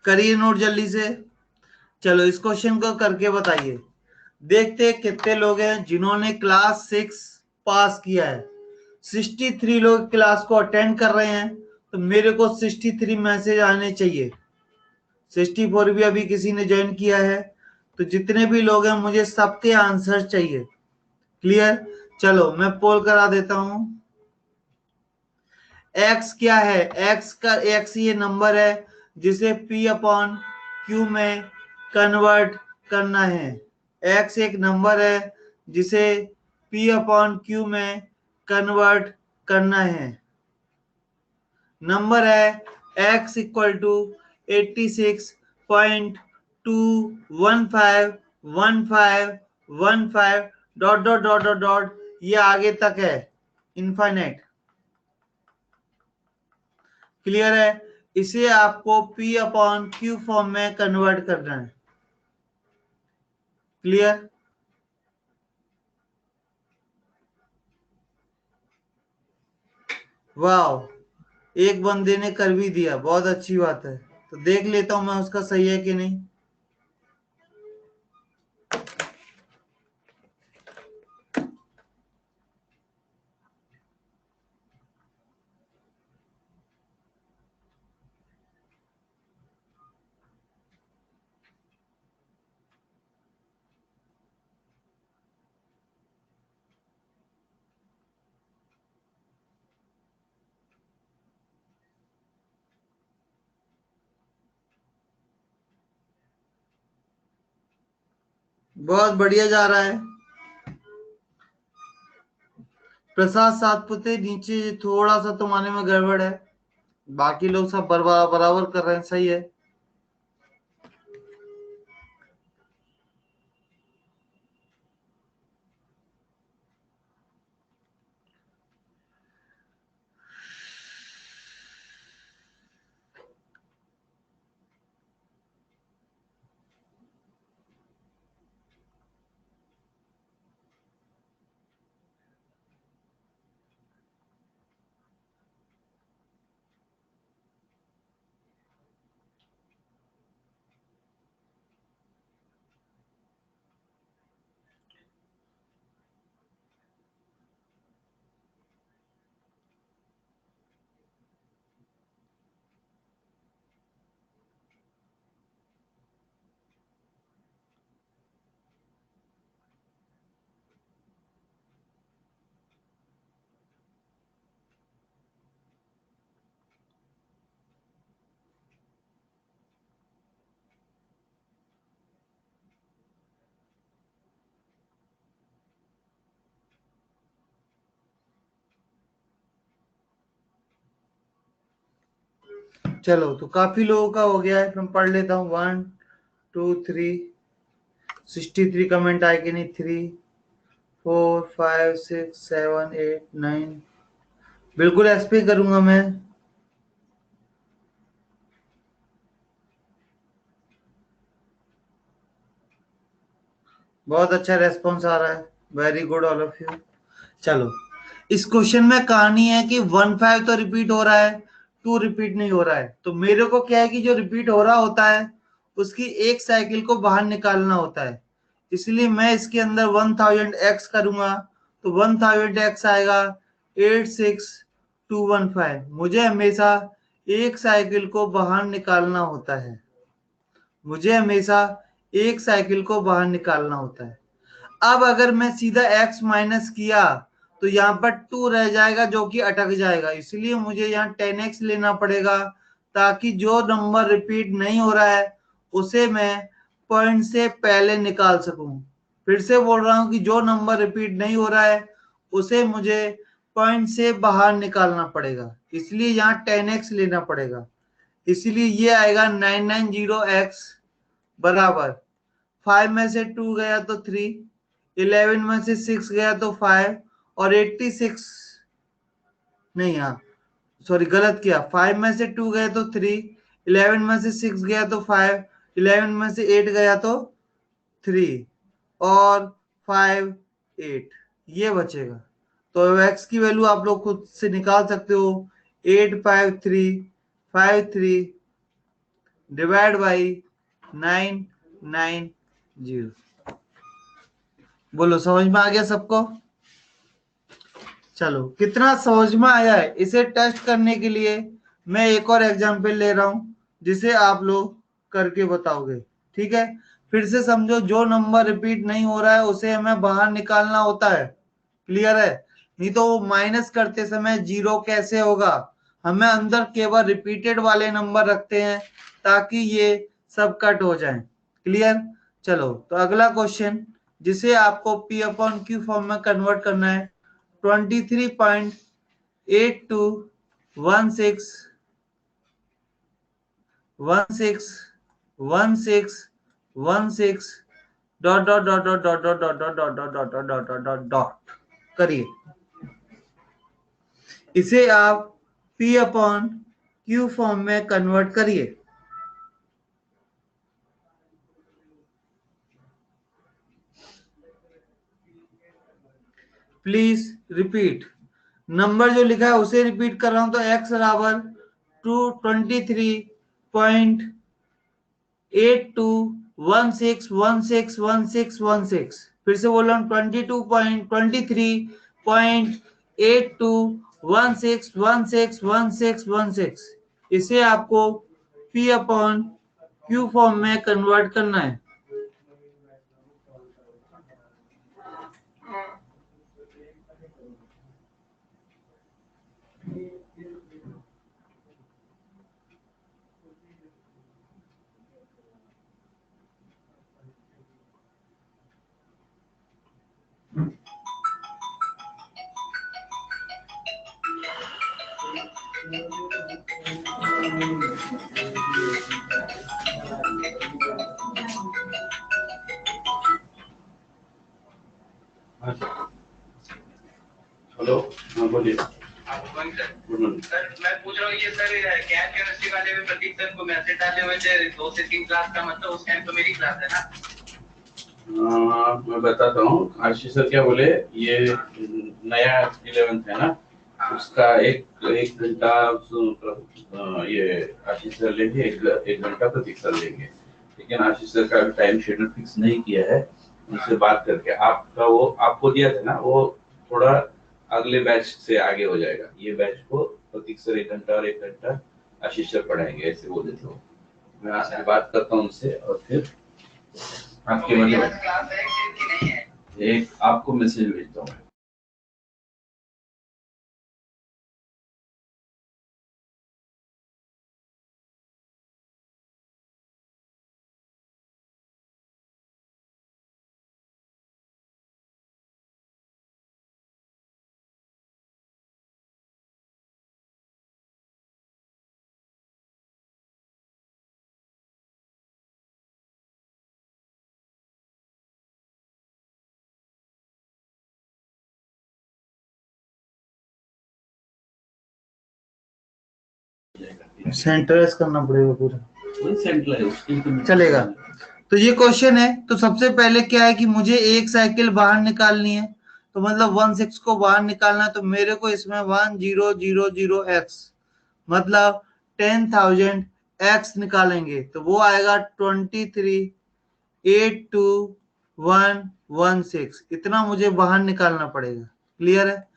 करिए नोट जल्दी से। चलो इस क्वेश्चन को करके बताइए। देखते हैं कितने लोग हैं जिन्होंने क्लास 6 पास किया है। 63 लोग क्लास को अटेंड कर रहे हैं, तो मेरे को 63 मैसेज आने चाहिए। 64 भी अभी किसी ने ज्वाइन किया है, तो जितने भी लोग हैं मुझे सबके आंसर चाहिए। क्लियर? चलो मैं पोल करा देता हूं। एक्स क्या है? एक्स ये नंबर है जिसे P अपॉन Q में कन्वर्ट करना है। एक्स एक नंबर है जिसे P अपॉन Q में कन्वर्ट करना है। नंबर है x equal to 86.2151515 dot dot dot dot dot, ये आगे तक है इनफाइनाइट। क्लियर है? इसे आपको P अपॉन Q फॉर्म में कन्वर्ट करना है। क्लियर? वाह, एक बंदे ने कर भी दिया, बहुत अच्छी बात है। तो देख लेता हूं मैं उसका सही है कि नहीं। बहुत बढ़िया जा रहा है। प्रसाद सातपुते, नीचे थोड़ा सा तुम्हारे में गड़बड़ है, बाकी लोग सब बराबर कर रहे हैं, सही है। चलो, तो काफी लोगों का हो गया है, मैं पढ़ लेता हूँ। 1 2 3 63 कमेंट आए कि नहीं? 3 4 5 6 7 8 9, बिल्कुल एसपी करूंगा मैं। बहुत अच्छा रेस्पॉन्स आ रहा है, very good all of you. चलो, इस क्वेश्चन में कहानी है कि 1 5 तो रिपीट हो रहा है, 2 रिपीट नहीं हो रहा है। तो मेरे को क्या है कि जो रिपीट हो रहा होता है उसकी एक साइकिल को बाहर निकालना होता है। इसलिए मैं इसके अंदर 1000x करूंगा तो 1000x आएगा 86215। मुझे हमेशा एक साइकिल को बाहर निकालना होता है, मुझे हमेशा एक साइकिल को बाहर निकालना होता है। अब अगर मैं सीधा x माइनस किया तो यहाँ पर 2 रह जाएगा जो कि अटक जाएगा, इसलिए मुझे यहाँ 10x लेना पड़ेगा ताकि जो नंबर रिपीट नहीं हो रहा है उसे मैं पॉइंट से पहले निकाल सकूं। फिर से बोल रहा हूं कि जो नंबर रिपीट नहीं हो रहा है उसे मुझे पॉइंट से बाहर निकालना पड़ेगा, इसलिए यहाँ 10x लेना पड़ेगा। इसलिए ये आएगा 990x बराबर 5 में से 2 गया तो 3, 11 में से 6 गया तो 5 और 86 नहीं, हाँ सॉरी गलत किया, 5 में से 2 गया तो 3, 11 में से 6 गया तो 5, 11 में से 8 गया तो 3 और 5 8 ये बचेगा। तो x की वैल्यू आप लोग खुद से निकाल सकते हो, 85353 डिवाइड बाई 990। बोलो समझ में आ गया सबको? चलो कितना समझ में आया है इसे टेस्ट करने के लिए मैं एक और एग्जांपल ले रहा हूं जिसे आप लोग करके बताओगे। ठीक है, फिर से समझो, जो नंबर रिपीट नहीं हो रहा है उसे हमें बाहर निकालना होता है। क्लियर है? नहीं तो वो माइनस करते समय जीरो कैसे होगा, हमें अंदर केवल रिपीटेड वाले नंबर रखते हैं ताकि ये सब कट हो जाए। क्लियर? चलो तो अगला क्वेश्चन जिसे आपको P अपॉन Q फॉर्म में कन्वर्ट करना है, 23.8216161616 dot dot dot dot dot dot dot dot dot dot dot dot dot dot dot करिए। इसे आप P अपॉन Q फॉर्म में कन्वर्ट करिए। Please repeat. नंबर जो लिखा है उसे रिपीट कर रहा हूं तो x बराबर 23.8216161616। फिर से बोल रहा हूँ 22.23.8216161616। इसे आपको P अपॉन Q फॉर्म में कन्वर्ट करना है। हेलो, हाँ बोलिए। सर मैं पूछ रहा हूँ ये सर कैश केमिस्ट्री वाले में प्रतीक सर को मैसेज डाले हुए थे 2 से 3 क्लास का, मतलब उस टाइम तो मेरी क्लास है ना। मैं बताता हूँ। आशीष सर क्या बोले, ये नया 11th है ना, उसका एक घंटा ये आशीष सर लेंगे, एक घंटा प्रतीक सर लेंगे। लेकिन आशीष सर का टाइम शेड्यूल फिक्स नहीं किया है, उनसे बात करके आपका वो आपको दिया था ना, वो थोड़ा अगले बैच से आगे हो जाएगा। ये बैच को प्रतीक सर 1 घंटा और 1 घंटा आशीष सर पढ़ाएंगे, ऐसे बोले थे। मैं आपसे बात करता हूँ उनसे और फिर आपके मतलब क्लास है कि नहीं है, एक आपको मैसेज भेजता हूँ। सेंटराइज करना पड़ेगा पूरा, सेंट्रल चलेगा। तो ये क्वेश्चन है, तो सबसे पहले क्या है कि मुझे एक साइकिल बाहर निकालनी है, तो मतलब 16 को बाहर निकालना है, तो मेरे को इसमें 1000x मतलब 10,000 x निकालेंगे तो वो आएगा 23821116, इतना मुझे बाहर निकालना पड़ेगा। क्लियर है।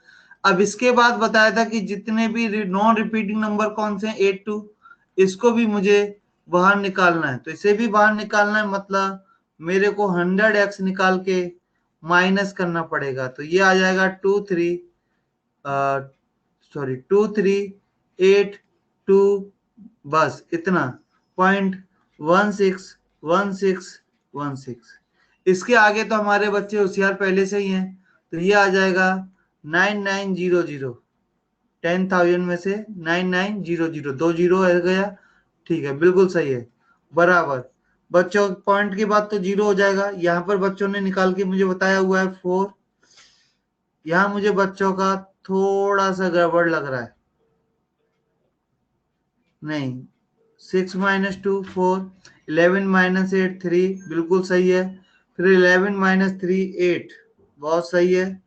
अब इसके बाद बताया था कि जितने भी नॉन रिपीटिंग नंबर कौन से हैं 82, इसको भी मुझे बाहर निकालना है। तो इसे भी बाहर निकालना है, मतलब मेरे को 100x निकाल के माइनस करना पड़ेगा। तो ये आ जाएगा 2382, बस इतना 0.161616। इसके आगे तो हमारे बच्चे होशियार पहले से ही हैं, तो ये आ जाएगा 9900। 10,000 में से 9900, 2 जीरो आ गया। ठीक है, बिल्कुल सही है, बराबर। बच्चों पॉइंट के बाद तो जीरो हो जाएगा। यहाँ पर बच्चों ने निकाल के मुझे बताया हुआ है 4। यहाँ मुझे बच्चों का थोड़ा सा गड़बड़ लग रहा है। नहीं, 6 - 2 4, 11 - 8 3, बिल्कुल सही है। फिर 11 - 3 8, बहुत सही है।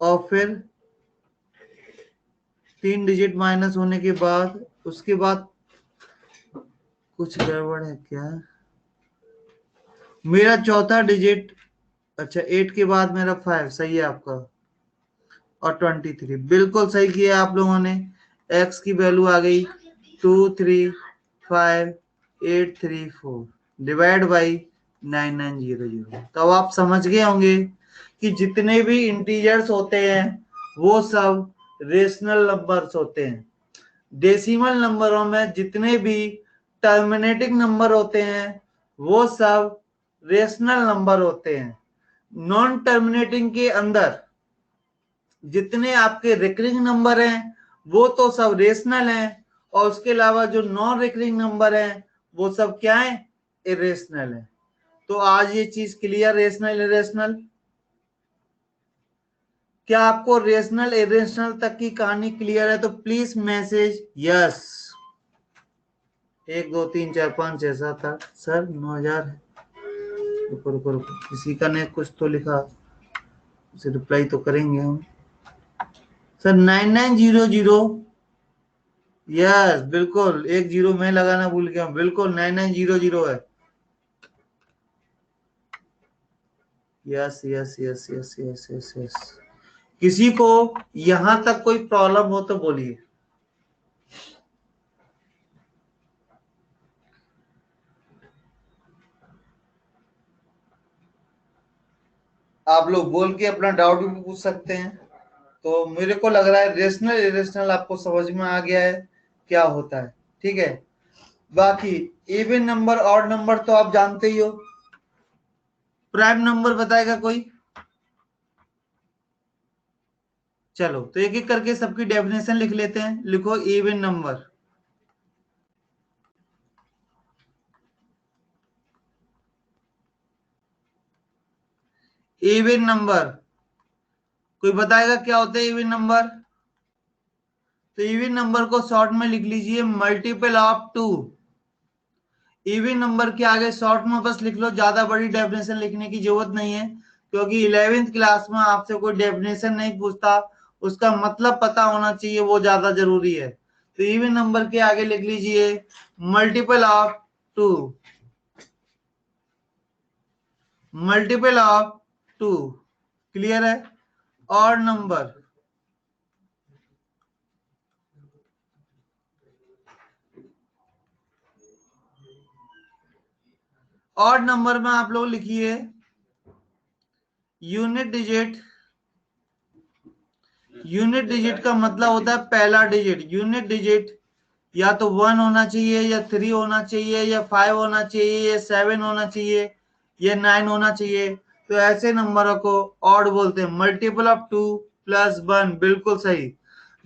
और फिर 3 डिजिट माइनस होने के बाद उसके बाद कुछ गड़बड़ है क्या? मेरा चौथा डिजिट, अच्छा 8 के बाद मेरा 5, सही है आपका। और 23, बिल्कुल सही किया आप लोगों ने। x की वैल्यू आ गई 235834 डिवाइड बाई 9900। तो आप समझ गए होंगे कि जितने भी इंटीजर्स होते हैं वो सब रेशनल नंबर्स होते हैं। डेसिमल नंबरों में जितने भी टर्मिनेटिंग नंबर होते हैं वो सब रेशनल नंबर होते हैं। नॉन टर्मिनेटिंग के अंदर जितने आपके रिकरिंग नंबर हैं वो तो सब रेशनल हैं, और उसके अलावा जो नॉन रिकरिंग नंबर हैं वो सब क्या है? इरेशनल है। तो आज ये चीज क्लियर, रेशनल इरेशनल। क्या आपको रेशनल इरेशनल तक की कहानी क्लियर है? तो प्लीज मैसेज यस। 1 2 3 4 5 6 7 8 सर 9000 है। रुको रुको रुको, किसी का ने कुछ तो लिखा, उसे रिप्लाई तो करेंगे हम। सर 9900, यस बिल्कुल, 1 जीरो में लगाना भूल गया, बिल्कुल 9900 है। Yes yes yes yes yes yes yes. किसी को यहां तक कोई प्रॉब्लम हो तो बोलिए। आप लोग बोल के अपना डाउट भी पूछ सकते हैं। तो मेरे को लग रहा है रेशनल इरेशनल आपको समझ में आ गया है क्या होता है। ठीक है, बाकी इवन नंबर ऑड नंबर तो आप जानते ही हो। प्राइम नंबर बताएगा कोई? चलो तो एक एक करके सबकी डेफिनेशन लिख लेते हैं। लिखो इवन नंबर। इवन नंबर कोई बताएगा क्या होता है इवन नंबर? तो इवन नंबर को शॉर्ट में लिख लीजिए मल्टीपल ऑफ 2। इवन नंबर के आगे शॉर्ट में बस लिख लो, ज्यादा बड़ी डेफिनेशन लिखने की जरूरत नहीं है, क्योंकि 11th क्लास में आपसे कोई डेफिनेशन नहीं पूछता, उसका मतलब पता होना चाहिए, वो ज्यादा जरूरी है। तो इवन नंबर के आगे लिख लीजिए multiple of 2, multiple of 2। Clear है? और नंबर, और नंबर में आप लोग लिखिए यूनिट डिजिट। यूनिट डिजिट का मतलब होता है पहला डिजिट। यूनिट डिजिट या तो 1 होना चाहिए, या 3 होना चाहिए, या 5 होना चाहिए, या 7 होना चाहिए, या 9 होना चाहिए। तो ऐसे नंबरों को ऑड बोलते हैं। मल्टीपल ऑफ 2 + 1, बिल्कुल सही।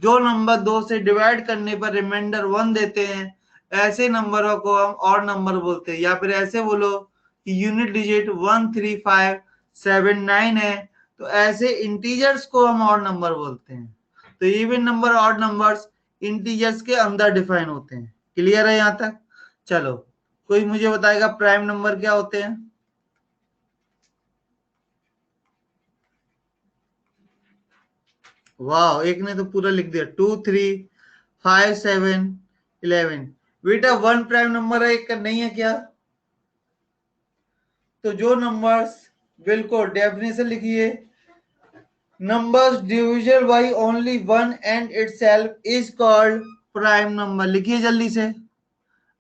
जो नंबर 2 से डिवाइड करने पर रिमाइंडर 1 देते हैं, ऐसे नंबरों को हम ऑड नंबर बोलते हैं। या फिर ऐसे बोलो कि यूनिट डिजिट 1 3 5 7 9 है, तो ऐसे इंटीजर्स को हम ऑड नंबर बोलते हैं। तो even number odd numbers integers के अंदर डिफाइन होते हैं। क्लियर है यहां तक? चलो, कोई मुझे बताएगा प्राइम नंबर क्या होते हैं? वाह, एक ने तो पूरा लिख दिया। 2 3 5 7 11। बेटा 1 प्राइम नंबर है, एक का नहीं है क्या? तो जो नंबर्स, बिल्कुल डेफिनेशन लिखिए, numbers divisible by only one and itself is called prime number. लिखिए जल्दी से,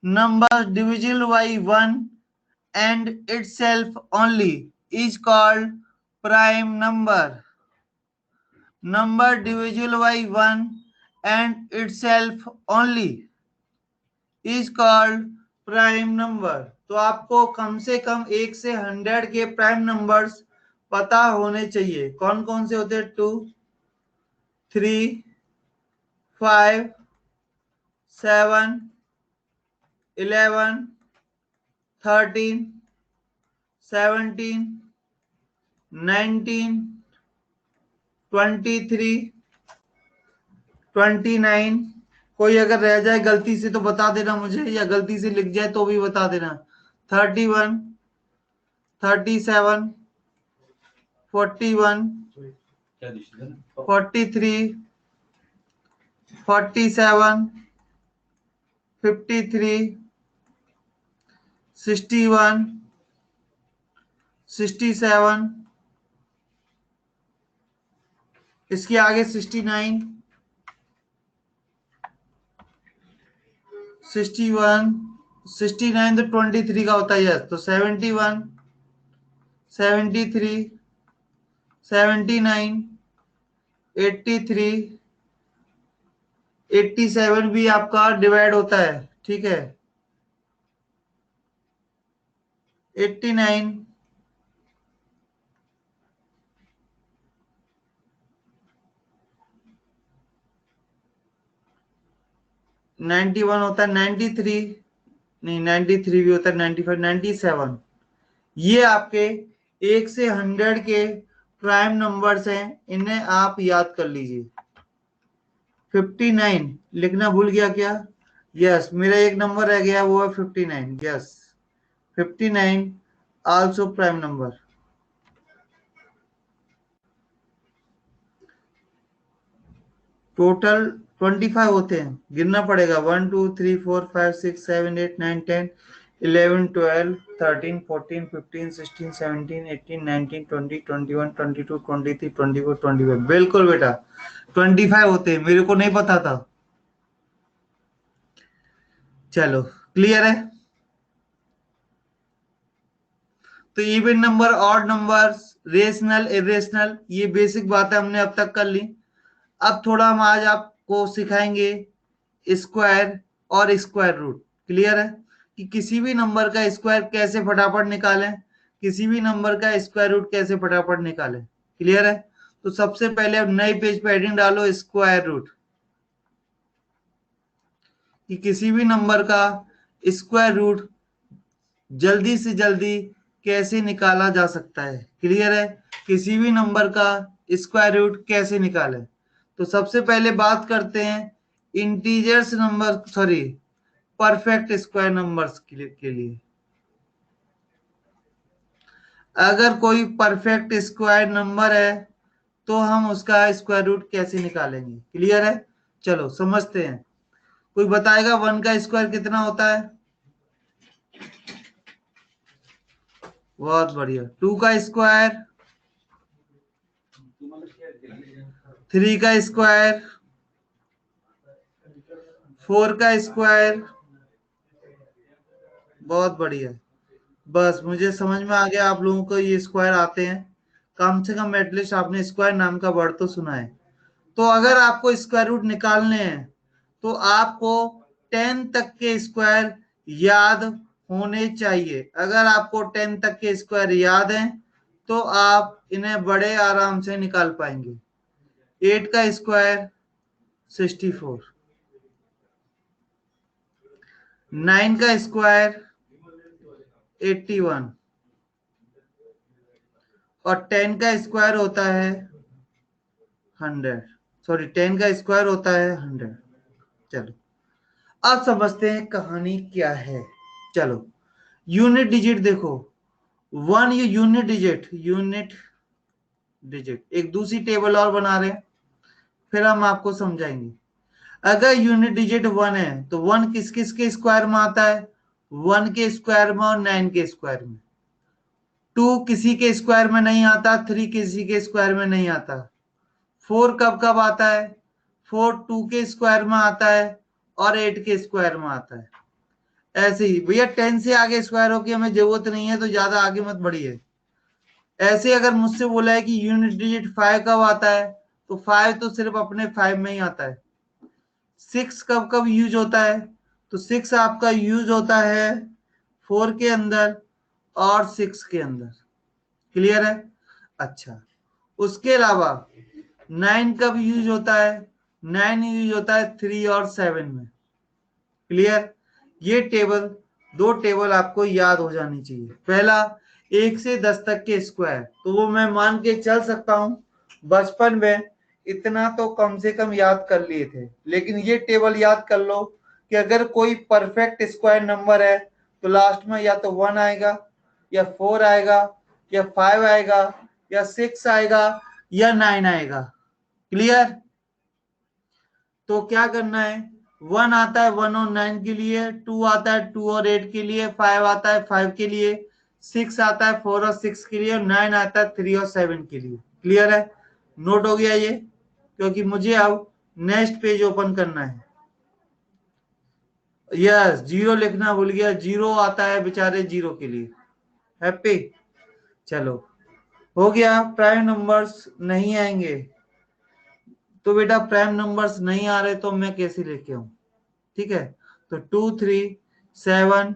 numbers divisible by one and itself only is called prime number. Number divisible by one and itself only is called prime number. तो आपको कम से कम 1 से 100 के prime numbers पता होने चाहिए। कौन कौन से होते हैं? 2, 3, 5, 7, 11, 13, 17, 19, 23, 29। कोई अगर रह जाए गलती से तो बता देना मुझे, या गलती से लिख जाए तो भी बता देना। 31, 37, 41, 43, 47, 53, 61, 67, इसके आगे 69, 61, 69 तो 23 का होता है, यस। तो 71, 73, 79, 83, 87 भी आपका डिवाइड होता है, ठीक है। 89, 91 होता है, 93 नहीं, 93 भी होता है, 95, 97। ये आपके 1 से 100 के प्राइम नंबर्स हैं, इन्हें आप याद कर लीजिए। 59 लिखना भूल गया क्या? यस, मेरा एक नंबर रह गया, वो है 59। Yes, 59 also prime number. Total 25 होते हैं, गिनना पड़ेगा। 1 2 3 4 5 6 7 8 9 10 11 12 13 14 15 16 17 18 19 20 21 22 23 24 25। बिल्कुल बेटा 25 होते हैं, मेरे को नहीं पता था। चलो क्लियर है। तो even number, odd numbers, rational, irrational, ये बेसिक बातें हमने अब तक कर ली। अब थोड़ा हम आज आपको सिखाएंगे स्क्वायर और स्क्वायर रूट। क्लियर है कि किसी भी नंबर का स्क्वायर कैसे फटाफट निकालें, किसी भी नंबर का स्क्वायर रूट कैसे फटाफट निकालें। क्लियर है। तो सबसे पहले अब नए पेज पे हेडिंग डालो स्क्वायर रूट, कि किसी भी नंबर का स्क्वायर रूट जल्दी से जल्दी कैसे निकाला जा सकता है। क्लियर है, किसी भी नंबर का स्क्वायर रूट कैसे निकालें। तो सबसे पहले बात करते हैं integers number, sorry perfect square numbers के लिए। अगर कोई परफेक्ट स्क्वायर नंबर है तो हम उसका स्क्वायर रूट कैसे निकालेंगे। क्लियर है, चलो समझते हैं। कोई बताएगा 1 का स्क्वायर कितना होता है? बहुत बढ़िया। 2 का स्क्वायर, 3 का स्क्वायर, 4 का स्क्वायर। बहुत बढ़िया, बस मुझे समझ में आ गया आप लोगों को ये स्क्वायर आते हैं। कम से कम एटलीस्ट आपने स्क्वायर नाम का वर्ड तो सुना है। तो अगर आपको स्क्वायर रूट निकालने हैं तो आपको 10 तक के स्क्वायर याद होने चाहिए। अगर आपको 10 तक के स्क्वायर याद हैं तो आप इन्हें बड़े आराम से निकाल पाएंगे। 8 का स्क्वायर 64, 9 का स्क्वायर 81 और 10 का स्क्वायर होता है 100। सॉरी, 10 का स्क्वायर होता है 100। चलो अब समझते हैं कहानी क्या है। चलो यूनिट डिजिट देखो, 1 ये यूनिट डिजिट। एक दूसरी टेबल और बना रहे हैं, फिर हम आपको समझाएंगे। अगर यूनिट डिजिट 1 है तो 1 किस किस के स्क्वायर में आता है? 1 के स्क्वायर में और 9 के स्क्वायर में। 2 किसी के स्क्वायर में नहीं आता, 3 किसी के स्क्वायर में नहीं आता। 4 कब कब आता है? 4 2 के स्क्वायर में आता है और 8 के स्क्वायर में आता है। ऐसे ही भैया 10 से आगे स्क्वायर हो की हमें जरूरत नहीं है, तो ज्यादा आगे मत बढ़िए। ऐसे अगर मुझसे बोला है कि यूनिट डिजिट 5 कब आता है, तो 5 तो सिर्फ अपने 5 में ही आता है। 6 कब कब यूज होता है? तो 6 आपका यूज होता है 4 के अंदर और 6 के अंदर। क्लियर है? अच्छा, उसके अलावा 9 कब यूज होता है? 9 यूज होता है 3 और 7 में। क्लियर? ये टेबल, दो टेबल आपको याद हो जानी चाहिए। पहला 1 से 10 तक के स्क्वायर, तो वो मैं मान के चल सकता हूं बचपन में इतना तो कम से कम याद कर लिए थे। लेकिन ये टेबल याद कर लो कि अगर कोई परफेक्ट स्क्वायर नंबर है तो लास्ट में या तो 1 आएगा या 4 आएगा या 5 आएगा या 6 आएगा या 9 आएगा। क्लियर? तो क्या करना है? 1 आता है 1 और 9 के लिए, 2 आता है 2 और 8 के लिए, 5 आता है 5 के लिए, 6 आता है 4 और 6 के लिए, और 9 आता है 3 और 7 के लिए। क्लियर है? नोट हो गया ये? क्योंकि मुझे अब नेक्स्ट पेज ओपन करना है। यस, जीरो लिखना भूल गया, जीरो आता है बेचारे जीरो के लिए। हैप्पी? चलो हो गया। प्राइम नंबर्स नहीं आएंगे तो बेटा प्राइम नंबर्स नहीं आ रहे तो मैं कैसे लेके आऊं? ठीक है, तो 2 3 7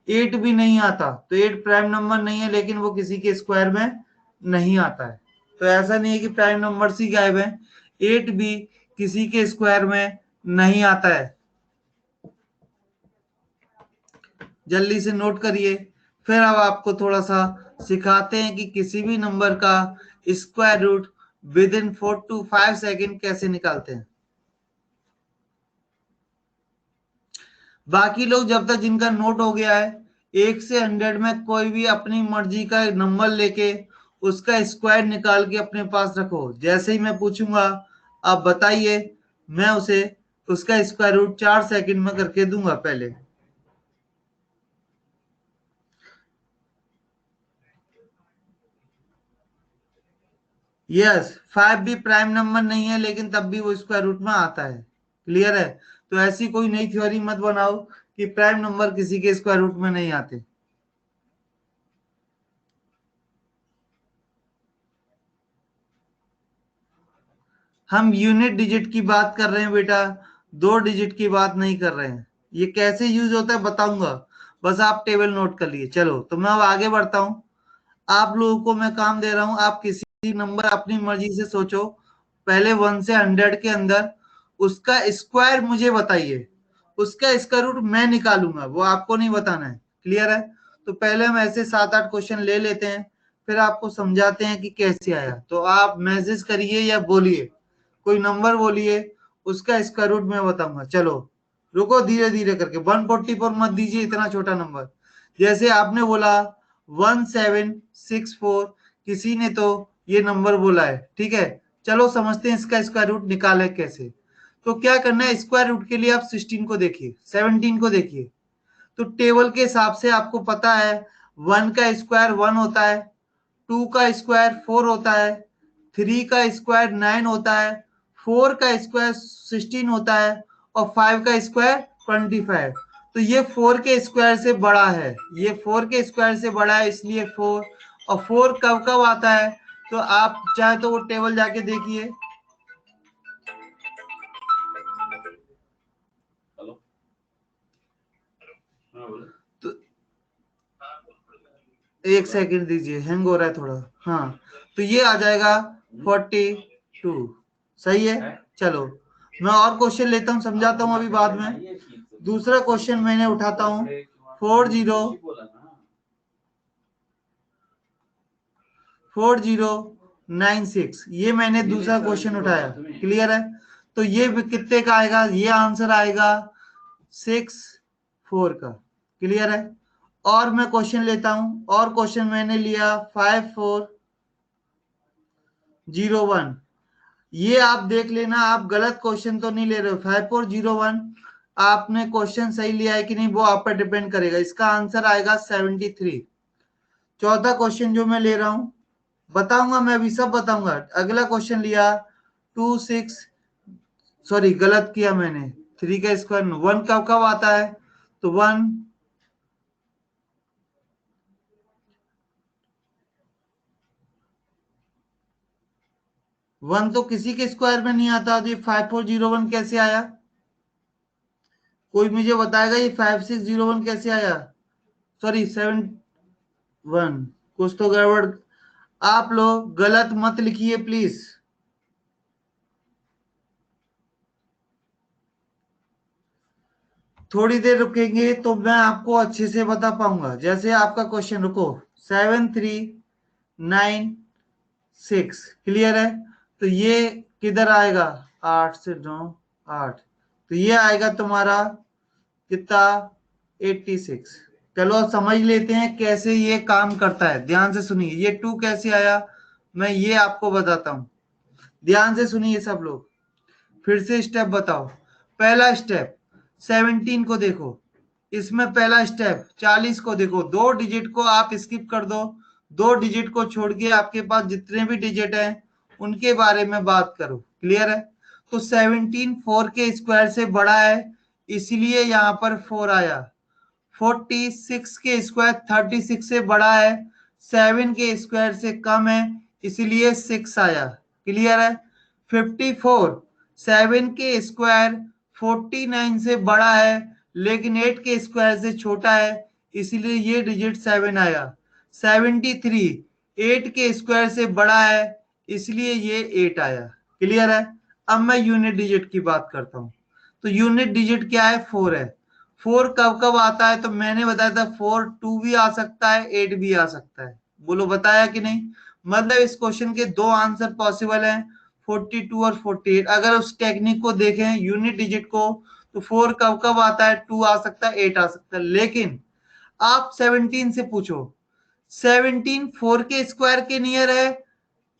8 भी नहीं आता, तो 8 प्राइम नंबर नहीं है, लेकिन वो किसी के स्क्वायर में नहीं आता है। तो ऐसा नहीं है कि प्राइम नंबर ही गायब है, 8 भी किसी के स्क्वायर में नहीं आता है। जल्दी से नोट करिए। फिर अब आपको थोड़ा सा सिखाते हैं कि किसी भी नंबर का square root within 4 to 5 second कैसे निकालते हैं। बाकी लोग जब तक जिनका नोट हो गया है, 1 से 100 में कोई भी अपनी मर्जी का नंबर लेके उसका स्क्वायर निकाल के अपने पास रखो। जैसे ही मैं पूछूंगा आप बताइए, मैं उसे उसका स्क्वायर रूट 4 सेकंड में करके दूंगा। पहले यस, 5 भी प्राइम नंबर नहीं है, लेकिन तब भी वो स्क्वायर रूट में आता है। क्लियर है? तो ऐसी कोई नई थ्योरी मत बनाओ कि प्राइम नंबर किसी के स्क्वायर रूट में नहीं आते। हम यूनिट डिजिट की बात कर रहे हैं बेटा, 2 डिजिट की बात नहीं कर रहे हैं। ये कैसे यूज होता है बताऊंगा, बस आप टेबल नोट कर लिए। चलो तो मैं अब आगे बढ़ता हूं। आप लोगों को मैं काम दे रहा हूं, आप किसी नंबर अपनी मर्जी से सोचो, पहले 1 से 100 के अंदर उसका स्क्वायर मुझे बताइए, उसका स्क्वायर रूट मैं निकालूंगा, वो आपको नहीं बताना है। क्लियर है? तो पहले हम ऐसे 7-8 क्वेश्चन ले लेते हैं, फिर आपको समझाते हैं कि कैसे आया। तो आप मैसेज करिए या बोलिए, कोई नंबर बोलिए, उसका स्क्वायर रूट मैं बताऊंगा। चलो रुको, धीरे धीरे करके, 144 मत दीजिए, इतना छोटा नंबर। जैसे आपने बोला 1764, किसी ने तो ये नंबर बोला है। ठीक है, चलो समझते हैं इसका स्क्वायर रूट निकाले कैसे। तो क्या करना है, स्क्वायर रूट के लिए आप 16 को देखिए, 17 को देखिए। तो टेबल के हिसाब से आपको पता है 1 का स्क्वायर 1 होता है, 2 का स्क्वायर 4 होता है, 3 का स्क्वायर 9 होता है, 4 का स्क्वायर 16 होता है, और 5 का स्क्वायर 25। तो ये 4 के स्क्वायर से बड़ा है, ये 4 के स्क्वायर से बड़ा है, इसलिए 4। और 4 कब कब आता है, तो आप चाहे तो वो टेबल जाके देखिए। तो एक सेकंड दीजिए, हैंग हो रहा है थोड़ा। हाँ, तो ये आ जाएगा 42। सही है? चलो मैं और क्वेश्चन लेता हूँ, समझाता हूँ अभी बाद में। दूसरा क्वेश्चन मैंने उठाता हूँ 4096, ये मैंने दूसरा क्वेश्चन उठाया। क्लियर है? तो ये कितने का आएगा? ये आंसर आएगा 64 का। क्लियर है? और मैं क्वेश्चन लेता हूं, और क्वेश्चन मैंने लिया 5401। ये आप देख लेना, आप गलत क्वेश्चन तो नहीं ले रहे हो। 5401 आपने क्वेश्चन सही लिया है कि नहीं वो आप पर डिपेंड करेगा। इसका आंसर आएगा 73। चौथा क्वेश्चन जो मैं ले रहा हूं बताऊंगा, मैं अभी सब बताऊंगा। अगला क्वेश्चन लिया 26, सॉरी गलत किया मैंने, 3 का स्क्वायर 1 कब कब आता है, तो 1 तो किसी के स्क्वायर में नहीं आता। तो ये 5401 कैसे आया, कोई मुझे बताएगा ये 5601 कैसे आया, सॉरी 71, कुछ तो गड़बड़। आप लोग गलत मत लिखिए प्लीज। थोड़ी देर रुकेंगे तो मैं आपको अच्छे से बता पाऊंगा। जैसे आपका क्वेश्चन, रुको, 7396 क्लियर है, तो ये किधर आएगा, 8 से 9 8, तो ये आएगा तुम्हारा कितना, 86। चलो समझ लेते हैं कैसे ये काम करता है, ध्यान से सुनिए। ये 2 कैसे आया मैं ये आपको बताता हूं, ध्यान से सुनिए सब लोग। फिर से स्टेप बताओ। पहला स्टेप 17 को देखो, इसमें पहला स्टेप 40 को देखो, 2 डिजिट को आप स्किप कर दो, 2 डिजिट को छोड़ के आपके पास जितने भी डिजिट हैं उनके बारे में बात करो। क्लियर है, तो 17 4 के स्क्वायर से बड़ा है इसलिए यहां पर 4 आया। 46 के स्क्वायर 36 से बड़ा है, 7 के स्क्वायर से कम है इसलिए 6 आया। क्लियर है, 54 7 के स्क्वायर 49 से बड़ा है लेकिन 8 के स्क्वायर से छोटा है इसलिए ये डिजिट 7 आया। 73 8 के स्क्वायर से बड़ा है इसलिए ये 8 आया। क्लियर है, अब मैं यूनिट डिजिट की बात करता हूं। तो यूनिट डिजिट क्या है, 4 है। 4 कब कब आता है, तो मैंने बताया था 4 2 भी आ सकता है 8 भी आ सकता है। बोलो बताया कि नहीं, मतलब इस क्वेश्चन के 2 आंसर पॉसिबल हैं, 42 और 48। अगर उस टेक्निक को देखें यूनिट डिजिट को, तो 4 कब कब आता है, 2 आ सकता है 8 आ सकता है। लेकिन आप 17 से पूछो, 17 4 के स्क्वायर के नियर है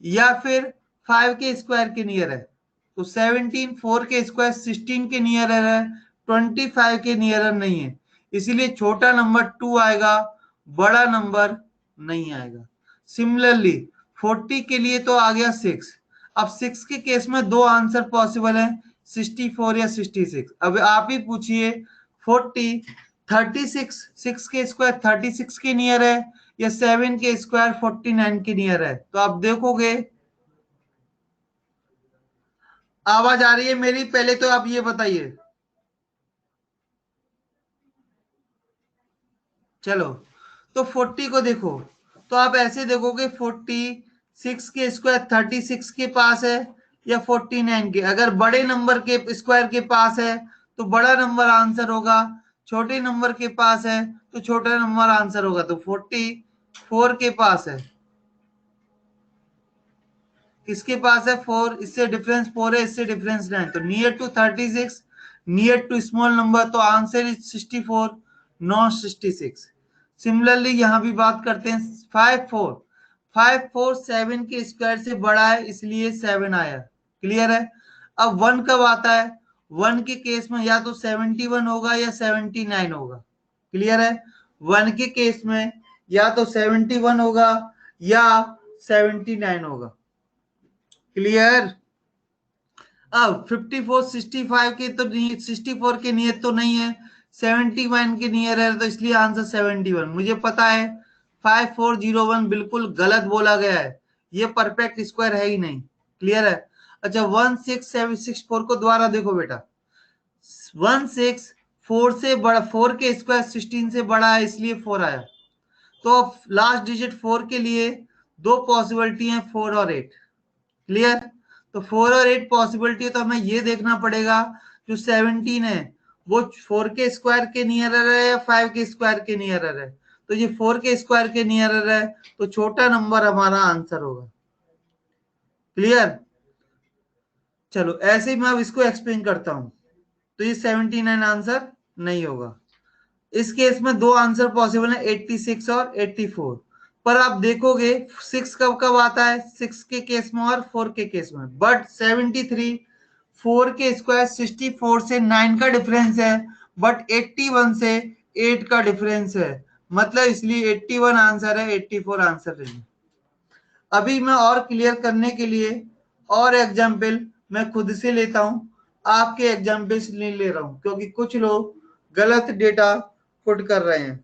या फिर 5 के स्क्वायर के नियर है, तो 17 4 के स्क्वायर 16 के नियर है, 25 के नियर नहीं है, इसीलिए छोटा नंबर 2 आएगा, बड़ा नंबर नहीं आएगा। सिमिलरली 40 के लिए तो आ गया 6। अब 6 के केस में 2 आंसर पॉसिबल है, 64 या 66। अब आप ही पूछिए 40 36 6 के स्क्वायर 36 के नियर है या 7 के स्क्वायर 49 के नियर है, तो आप देखोगे। आवाज आ रही है मेरी, पहले तो आप ये बताइए। चलो, तो 40 को देखो, तो आप ऐसे देखोगे 46 के स्क्वायर 36 के पास है या 49 के। अगर बड़े नंबर के स्क्वायर के पास है तो बड़ा नंबर आंसर होगा, छोटे नंबर के पास है तो छोटा नंबर आंसर होगा। तो 44 के पास है, किसके पास है 4, इससे डिफरेंस 4 है, इससे डिफरेंस 9, तो near to 36, near to small number, तो आंसर इज 64, नॉट 66। सिमिलरली यहां भी बात करते हैं 54 7 के स्क्वायर से बड़ा है इसलिए 7 आया। क्लियर है, अब 1 कब आता है, 1 के केस में या तो 71 होगा या 79 होगा। क्लियर है, 1 के केस में या तो 71 होगा या 79 होगा। क्लियर, अब 54 65 के तो 64 के नियत तो नहीं है, 71 के नियर है, तो इसलिए आंसर 71। मुझे पता है 5401 बिल्कुल गलत बोला गया है, ये परफेक्ट स्क्वायर है ही नहीं। क्लियर है, अच्छा 16764 को दोबारा देखो बेटा, 164 से बड़ा, 4 के स्क्वायर 16 से बड़ा है इसलिए 4 आया। तो लास्ट डिजिट 4 के लिए 2 पॉसिबिलिटी है, 4 और 8। क्लियर, तो 4 और 8 पॉसिबिलिटी है, तो हमें ये देखना पड़ेगा जो 17 है वो 4 के स्क्वायर के नियर है या 5 के स्क्वायर के नियर है। तो ये 4 के स्क्वायर के नियर है, तो छोटा नंबर हमारा आंसर होगा। क्लियर, चलो ऐसे ही मैं अब इसको एक्सप्लेन करता हूं। तो ये 79 आंसर नहीं होगा। इस केस में 2 आंसर पॉसिबल है, 86 और 84। पर आप देखोगे 6 कब कब आता है, 6 के केस में और 4 के केस में। बट 73 4 के स्क्वायर 64 से 9 का डिफरेंस है, बट 81 से 8 का डिफरेंस है, मतलब इसलिए 81 आंसर है, 84 आंसर नहीं। अभी मैं और क्लियर करने के लिए और एग्जाम्पल मैं खुद से लेता हूं, आपके एग्जाम्पल्स नहीं ले रहा हूं, क्योंकि कुछ लोग गलत डेटा पुट कर रहे हैं।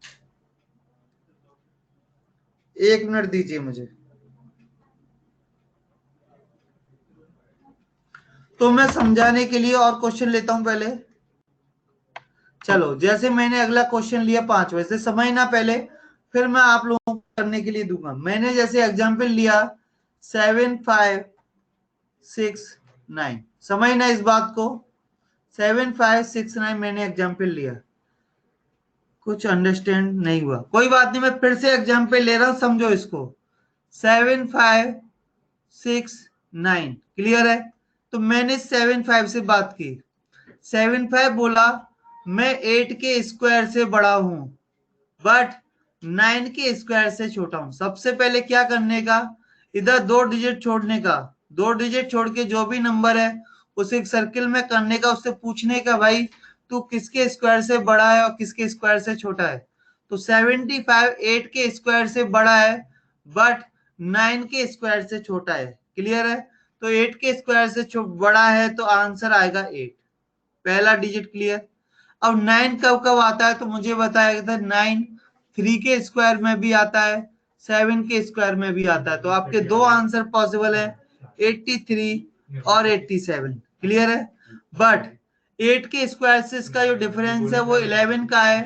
1 मिनट दीजिए मुझे। तो मैं समझाने के लिए और क्वेश्चन लेता हूं पहले। चलो, जैसे मैंने अगला क्वेश्चन लिया 5, वैसे समझना पहले, फिर मैं आप लोगों को करने के लिए दूंगा। मैंने जैसे एग्जाम्पल लिया 7 5 6 9, समझना इस बात को। 7 5 6 9 मैंने एग्जाम्पल लिया, कुछ अंडरस्टैंड नहीं हुआ, कोई बात नहीं, मैं फिर से एग्जाम्पल ले रहा हूं, समझो इसको। 7 5 6 9 क्लियर है। तो मैंने 7 5 से बात की, 7 5 बोला मैं 8 के स्क्वायर से बड़ा हूं, बट 9 के स्क्वायर से छोटा हूं। सबसे पहले क्या करने का, इधर 2 डिजिट छोड़ने का, 2 डिजिट छोड़ के जो भी नंबर है उसे सर्किल में करने का, उससे पूछने का भाई तू किसके स्क्वायर से बड़ा है और किसके स्क्वायर से छोटा है। तो 75 8 के स्क्वायर से बड़ा है, बट 9 के स्क्वायर से छोटा है। क्लियर है। तो 8 के स्क्वायर से बड़ा है, तो आंसर आएगा 8, पहला डिजिट क्लियर। अब 9 कब कब आता है, तो मुझे बताया था 9 3 के स्क्वायर में भी आता है, 7 के स्क्वायर में भी आता है। तो आपके दो आंसर पॉसिबल है, 83 और 87। क्लियर है। बट 8 के स्क्वायर से इसका जो डिफरेंस है वो 11 का है,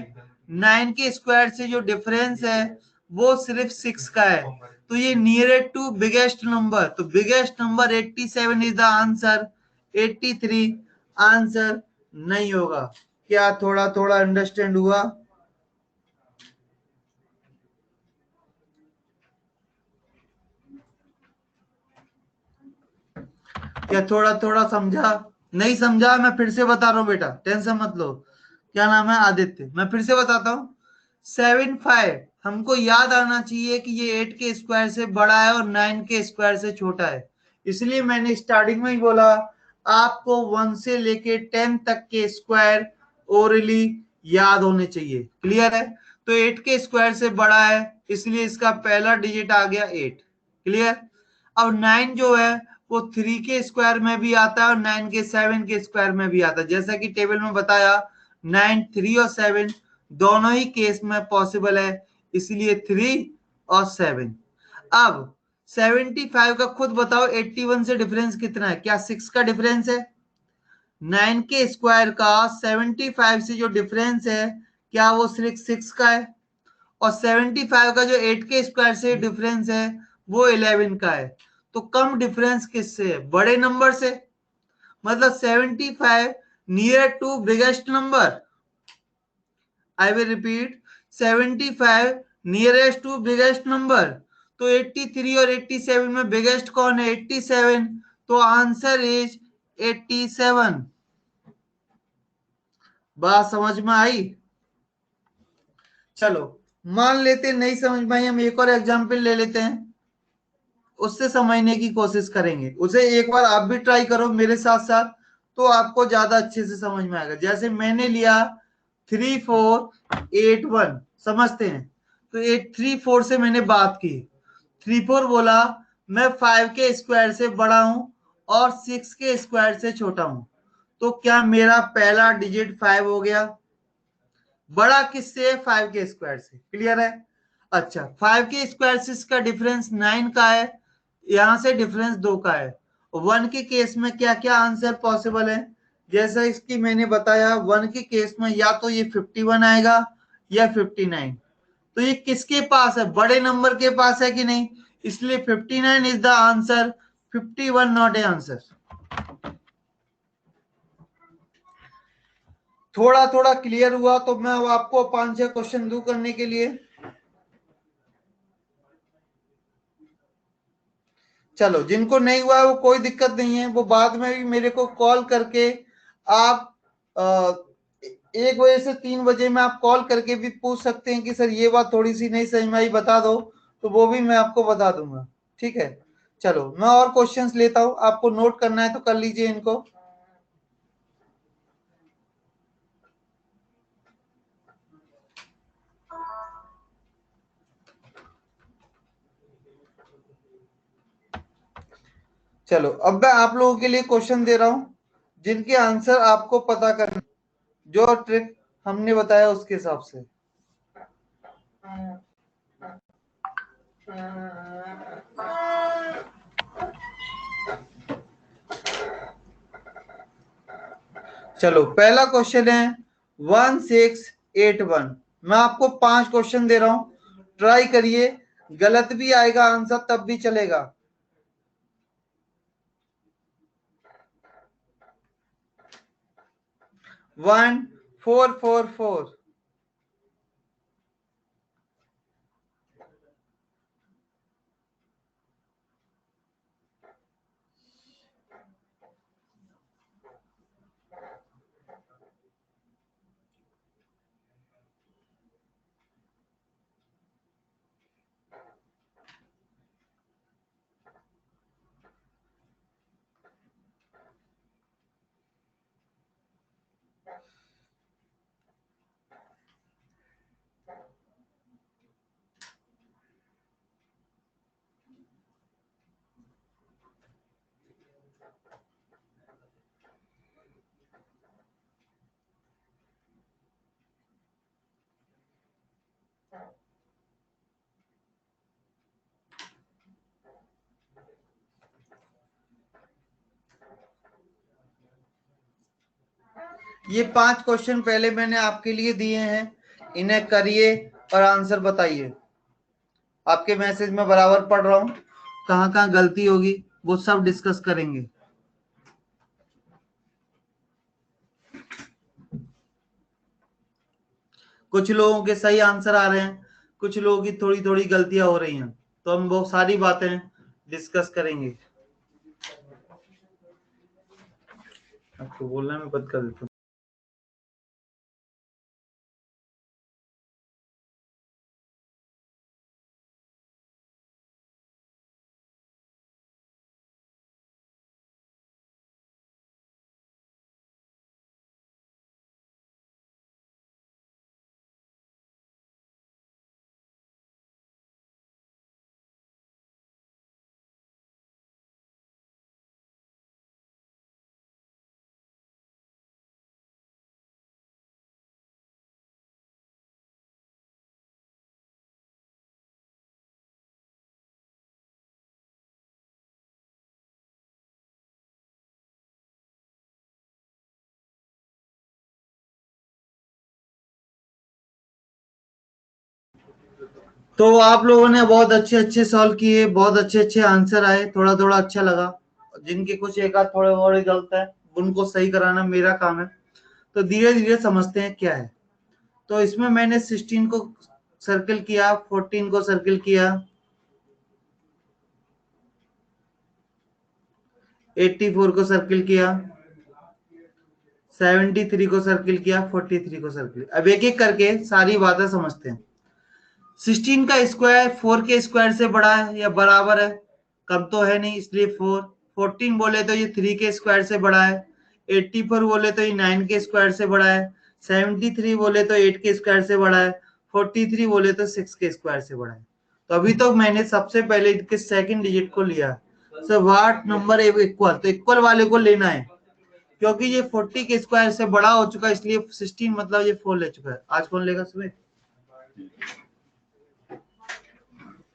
9 के स्क्वायर से जो डिफरेंस है वो सिर्फ 6 का है। तो ये नियर टू बिगेस्ट नंबर, तो biggest number 87 is the answer, 83 answer नहीं होगा। क्या थोड़ा थोड़ा अंडरस्टैंड हुआ? क्या थोड़ा थोड़ा समझा? नहीं समझा मैं फिर से बता रहा हूं बेटा, टेंशन मत लो। क्या नाम है? आदित्य। मैं फिर से बताता हूं, 7 5 हमको याद आना चाहिए कि ये 8 के स्क्वायर से बड़ा है और 9 के स्क्वायर से छोटा है। इसलिए मैंने स्टार्टिंग में ही बोला आपको 1 से लेके 10 तक के स्क्वायर ओरली याद होने चाहिए। क्लियर है। तो 8 के स्क्वायर से बड़ा है, इसलिए इसका पहला डिजिट आ गया 8। क्लियर। अब 9 जो है वो 3 के स्क्वायर में भी आता है और 9 के 7 के स्क्वायर में भी आता है, जैसा कि टेबल में बताया 9 3 और 7 दोनों ही केस में पॉसिबल है, इसलिए 3 और 7। अब 75 का खुद बताओ 81 से डिफरेंस कितना है? क्या 6 का डिफरेंस है? 9 के स्क्वायर का 75 से जो डिफरेंस है क्या वो सिर्फ 6 का है? और 75 का जो 8 के स्क्वायर से डिफरेंस है वो 11 का है। तो कम डिफरेंस किससे है? बड़े नंबर से। मतलब 75 near to biggest number. I will repeat, 75 nearest to biggest number. तो 83 और 87 में बिगेस्ट कौन है? 87। तो आंसर इज 87। बात समझ में आई? चलो मान लेते नहीं समझ में आई, हम एक और एग्जांपल ले लेते हैं, उससे समझने की कोशिश करेंगे। उसे एक बार आप भी ट्राई करो मेरे साथ साथ, तो आपको ज्यादा अच्छे से समझ में आएगा। जैसे मैंने लिया 3 4 8 1, समझते हैं। तो 8 3 4 से मैंने बात की, 3 4 बोला मैं 5 के स्क्वायर से बड़ा हूं और 6 के स्क्वायर से छोटा हूं। तो क्या मेरा पहला डिजिट 5 हो गया? बड़ा किससे? 5 के स्क्वायर से। क्लियर है। अच्छा, 5 के स्क्वायर से इसका डिफरेंस 9 का है, यहां से डिफरेंस 2 का है। 1 के केस में क्या क्या आंसर पॉसिबल है? जैसा इसकी मैंने बताया 1 के केस में या तो ये 51 आएगा या 59। तो ये किसके पास है? बड़े नंबर के पास है कि नहीं? इसलिए 59 is the answer, 51 not A answer. थोड़ा थोड़ा क्लियर हुआ? तो मैं अब आपको 5-6 क्वेश्चन दूं करने के लिए। चलो, जिनको नहीं हुआ है वो कोई दिक्कत नहीं है, वो बाद में भी मेरे को कॉल करके आप 1 बजे से 3 बजे में आप कॉल करके भी पूछ सकते हैं कि सर ये बात थोड़ी सी नहीं समझ में आई, बता दो। तो वो भी मैं आपको बता दूंगा। ठीक है, चलो मैं और क्वेश्चंस लेता हूं, आपको नोट करना है तो कर लीजिए इनको। चलो अब मैं आप लोगों के लिए क्वेश्चन दे रहा हूं जिनके आंसर आपको पता करना, जो ट्रिक हमने बताया उसके हिसाब से। चलो पहला क्वेश्चन है 1681। मैं आपको 5 क्वेश्चन दे रहा हूं, ट्राई करिए, गलत भी आएगा आंसर तब भी चलेगा। 1444। ये 5 क्वेश्चन पहले मैंने आपके लिए दिए हैं, इन्हें करिए और आंसर बताइए। आपके मैसेज में बराबर पढ़ रहा हूं, कहां कहां गलती होगी वो सब डिस्कस करेंगे। कुछ लोगों के सही आंसर आ रहे हैं, कुछ लोगों की थोड़ी थोड़ी गलतियां हो रही हैं, तो हम वो सारी बातें डिस्कस करेंगे। आपको बोलना मैं बंद कर देता हूँ। तो आप लोगों ने बहुत अच्छे अच्छे सॉल्व किए, बहुत अच्छे अच्छे आंसर आए, थोड़ा थोड़ा अच्छा लगा। जिनके कुछ एक आध थोड़े थोड़े गलत है उनको सही कराना मेरा काम है। तो धीरे धीरे समझते हैं क्या है। तो इसमें मैंने 16 को सर्किल किया, 14 को सर्किल किया, 84 को सर्किल किया, 73 को सर्किल किया, 43 को सर्किल। अब एक एक करके सारी बातें समझते हैं। 16 का स्क्वायर 4 के स्क्वायर से बड़ा है या बराबर है, कम तो है नहीं इसलिए 4। 14 बोले तो ये 3 के स्क्वायर से बड़ा है। 84 बोले तो ये 9 के स्क्वायर से बड़ा है। 73 बोले तो 8 के स्क्वायर से बड़ा है। 43 बोले तो 6 के स्क्वायर से बड़ा है। तो अभी तो मैंने सबसे पहले इसके सेकंड डिजिट को लिया। सो व्हाट नंबर इक्वल, तो इक्वल वाले को लेना है क्योंकि ये 40 के स्क्वायर से बड़ा हो चुका है, इसलिए 16 मतलब ये 4 ले चुका है। आज कौन लेगा सुबह?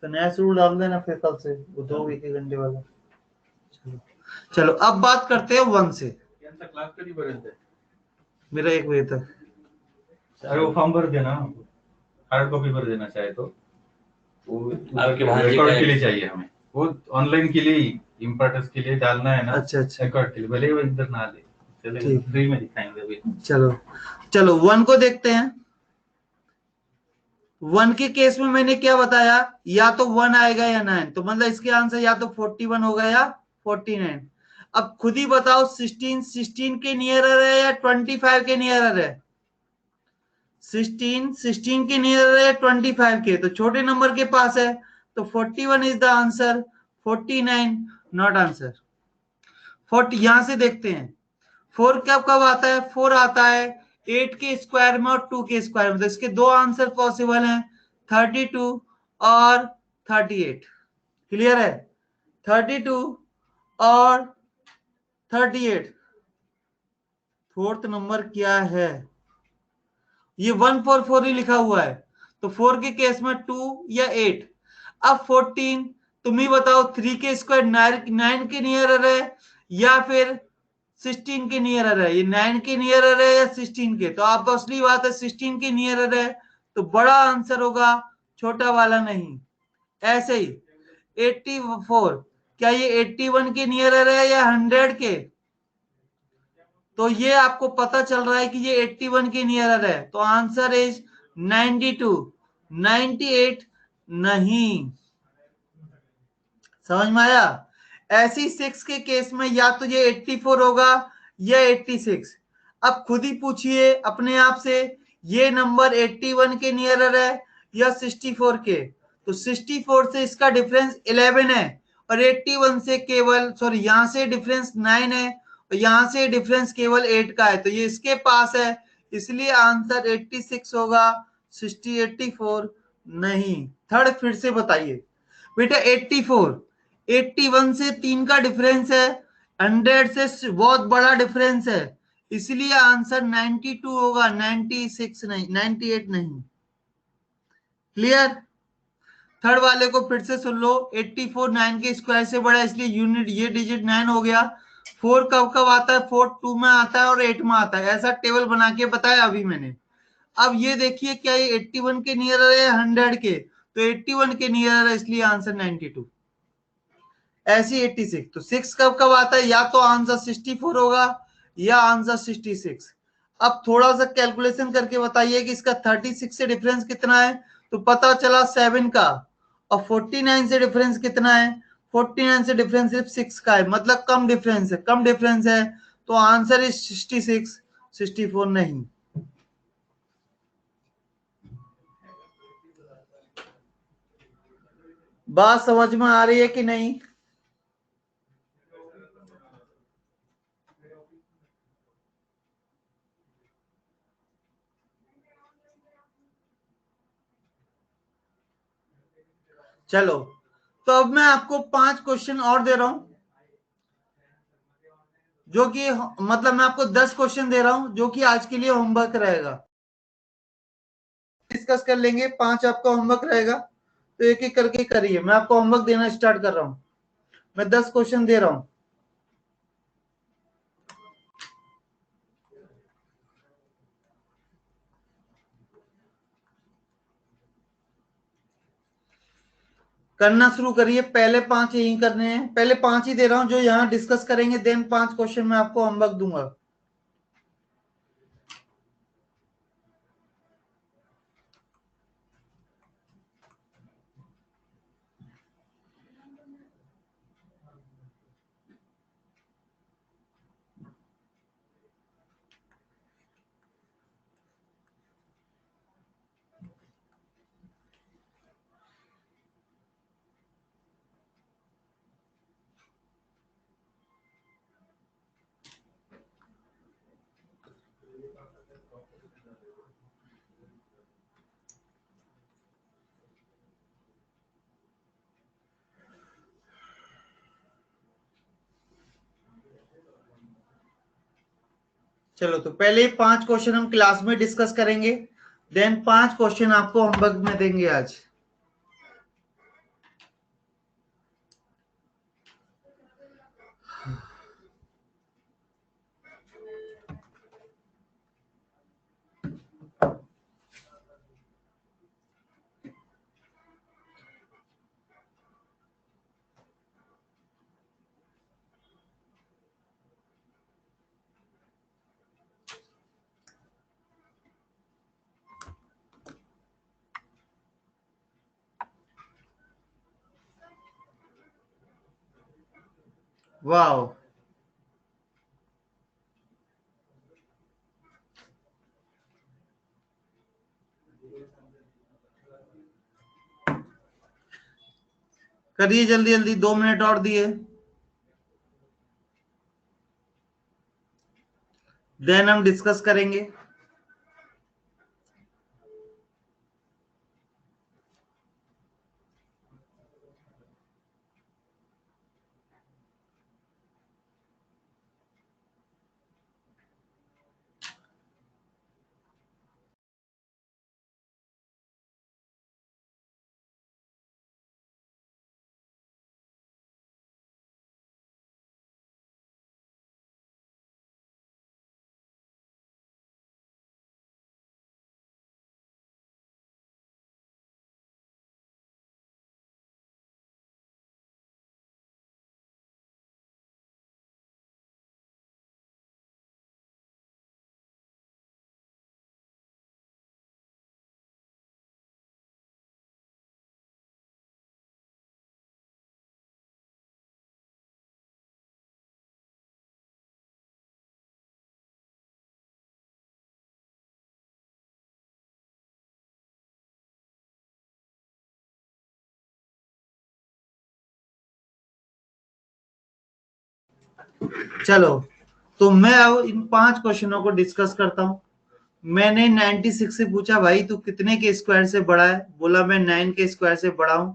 तो नया रूल डाल देना फिर कल से, वो 2 एक घंटे वाला। चलो चलो अब बात करते हैं 1 से। क्लास कधीपर्यंत आहे? मेरा 1 बजे तक। अरे वो फॉर्म भर देना, हार्ड कॉपी भर देना चाहे तो। वो आपके भांजे रिकॉर्ड का के लिए चाहिए हमें, वो ऑनलाइन के लिए ही, इम्पोर्टेंस के लिए डालना है ना। अच्छा अच्छा रिकॉर्ड के लिए, भले ही वो इधर ना दे, चलेगा, ठीक। फ्री में दिखाएंगे अभी। चलो चलो 1 को देखते हैं। 1 के केस में मैंने क्या बताया, या तो 1 आएगा या 9, तो मतलब इसके आंसर या तो 41 होगा या 49। अब खुद ही बताओ 16 के नियरर है या 25 के नियरर है? 16 के नियरर है 25 के, तो छोटे नंबर के पास है, तो 41 is the answer, 49 not answer. 40 यहां से देखते हैं 4 कब कब आता है, 4 आता है 8 के स्क्वायर में और 2 के स्क्वायर में, तो इसके दो आंसर पॉसिबल हैं, 32 और 38। क्लियर है, 32 और 38। फोर्थ नंबर क्या है, ये 144 ही लिखा हुआ है, तो 4 के केस में 2 या 8। अब 14 तुम ही बताओ, 3 के स्क्वायर 9 के नियर है या फिर 16 के नियर है, ये 9 के नियर है या 16 के, तो आप असली बात है 16 के नियर है, तो बड़ा आंसर होगा, छोटा वाला नहीं। ऐसे ही 84, क्या ये 81 के नियर है या 100 के, तो ये आपको पता चल रहा है कि ये 81 के नियर है, तो आंसर इज 92, 98 नहीं। समझ में आया। ऐसी 6 के केस में या तो ये 84 होगा या 86। अब खुद ही पूछिए अपने आप से, ये नंबर 81 के नियर है या 64 के, तो 64 से इसका डिफरेंस 11 है और 81 से केवल, सॉरी यहां से डिफरेंस 9 है और यहां से डिफरेंस केवल 8 का है, तो ये इसके पास है, इसलिए आंसर 86 होगा, 60 84 नहीं। थर्ड फिर से बताइए बेटा, 84 81 से 3 का डिफरेंस है, 100 से बहुत बड़ा डिफरेंस है, इसलिए आंसर 92 होगा, 96 नहीं, 98 नहीं। क्लियर। थर्ड वाले को फिर से सुन लो, 84 9 के स्क्वायर से बड़ा है, इसलिए यूनिट ये डिजिट 9 हो गया। 4 कब कब आता है, 4 2 में आता है और 8 में आता है, ऐसा टेबल बना के बताया अभी मैंने। अब ये देखिए क्या ये 81 के नियर है या 100 के, तो 81 के नियर है, इसलिए आंसर 92। ऐसी 86, तो 6 कब कब आता है, या तो आंसर 64 होगा या आंसर 66। अब थोड़ा सा कैलकुलेशन करके बताइए कि इसका 36 से डिफरेंस कितना है, तो पता चला 7 का, और 49 से डिफरेंस कितना है, 49 से डिफरेंस सिर्फ 6 का है, मतलब कम डिफरेंस है, कम डिफरेंस है, तो आंसर इज 66, 64 नहीं। बात समझ में आ रही है कि नहीं। चलो, तो अब मैं आपको 5 क्वेश्चन और दे रहा हूं, जो कि मतलब मैं आपको 10 क्वेश्चन दे रहा हूं जो कि आज के लिए होमवर्क रहेगा, डिस्कस कर लेंगे। 5 आपका होमवर्क रहेगा, तो एक एक करके करिए। मैं आपको होमवर्क देना स्टार्ट कर रहा हूं, मैं 10 क्वेश्चन दे रहा हूं। करना शुरू करिए, पहले 5 यही करने हैं, पहले 5 ही दे रहा हूं जो यहां डिस्कस करेंगे, देन 5 क्वेश्चन मैं आपको होमवर्क दूंगा। चलो, तो पहले 5 क्वेश्चन हम क्लास में डिस्कस करेंगे, देन 5 क्वेश्चन आपको होमवर्क में देंगे आज। वाह, करिए जल्दी जल्दी, 2 मिनट और दिए, देन हम डिस्कस करेंगे। चलो, तो मैं अब इन 5 क्वेश्चनों को डिस्कस करता हूं। मैंने 96 से पूछा भाई तू कितने के स्क्वायर से बड़ा है, बोला मैं 9 के स्क्वायर से बड़ा हूं।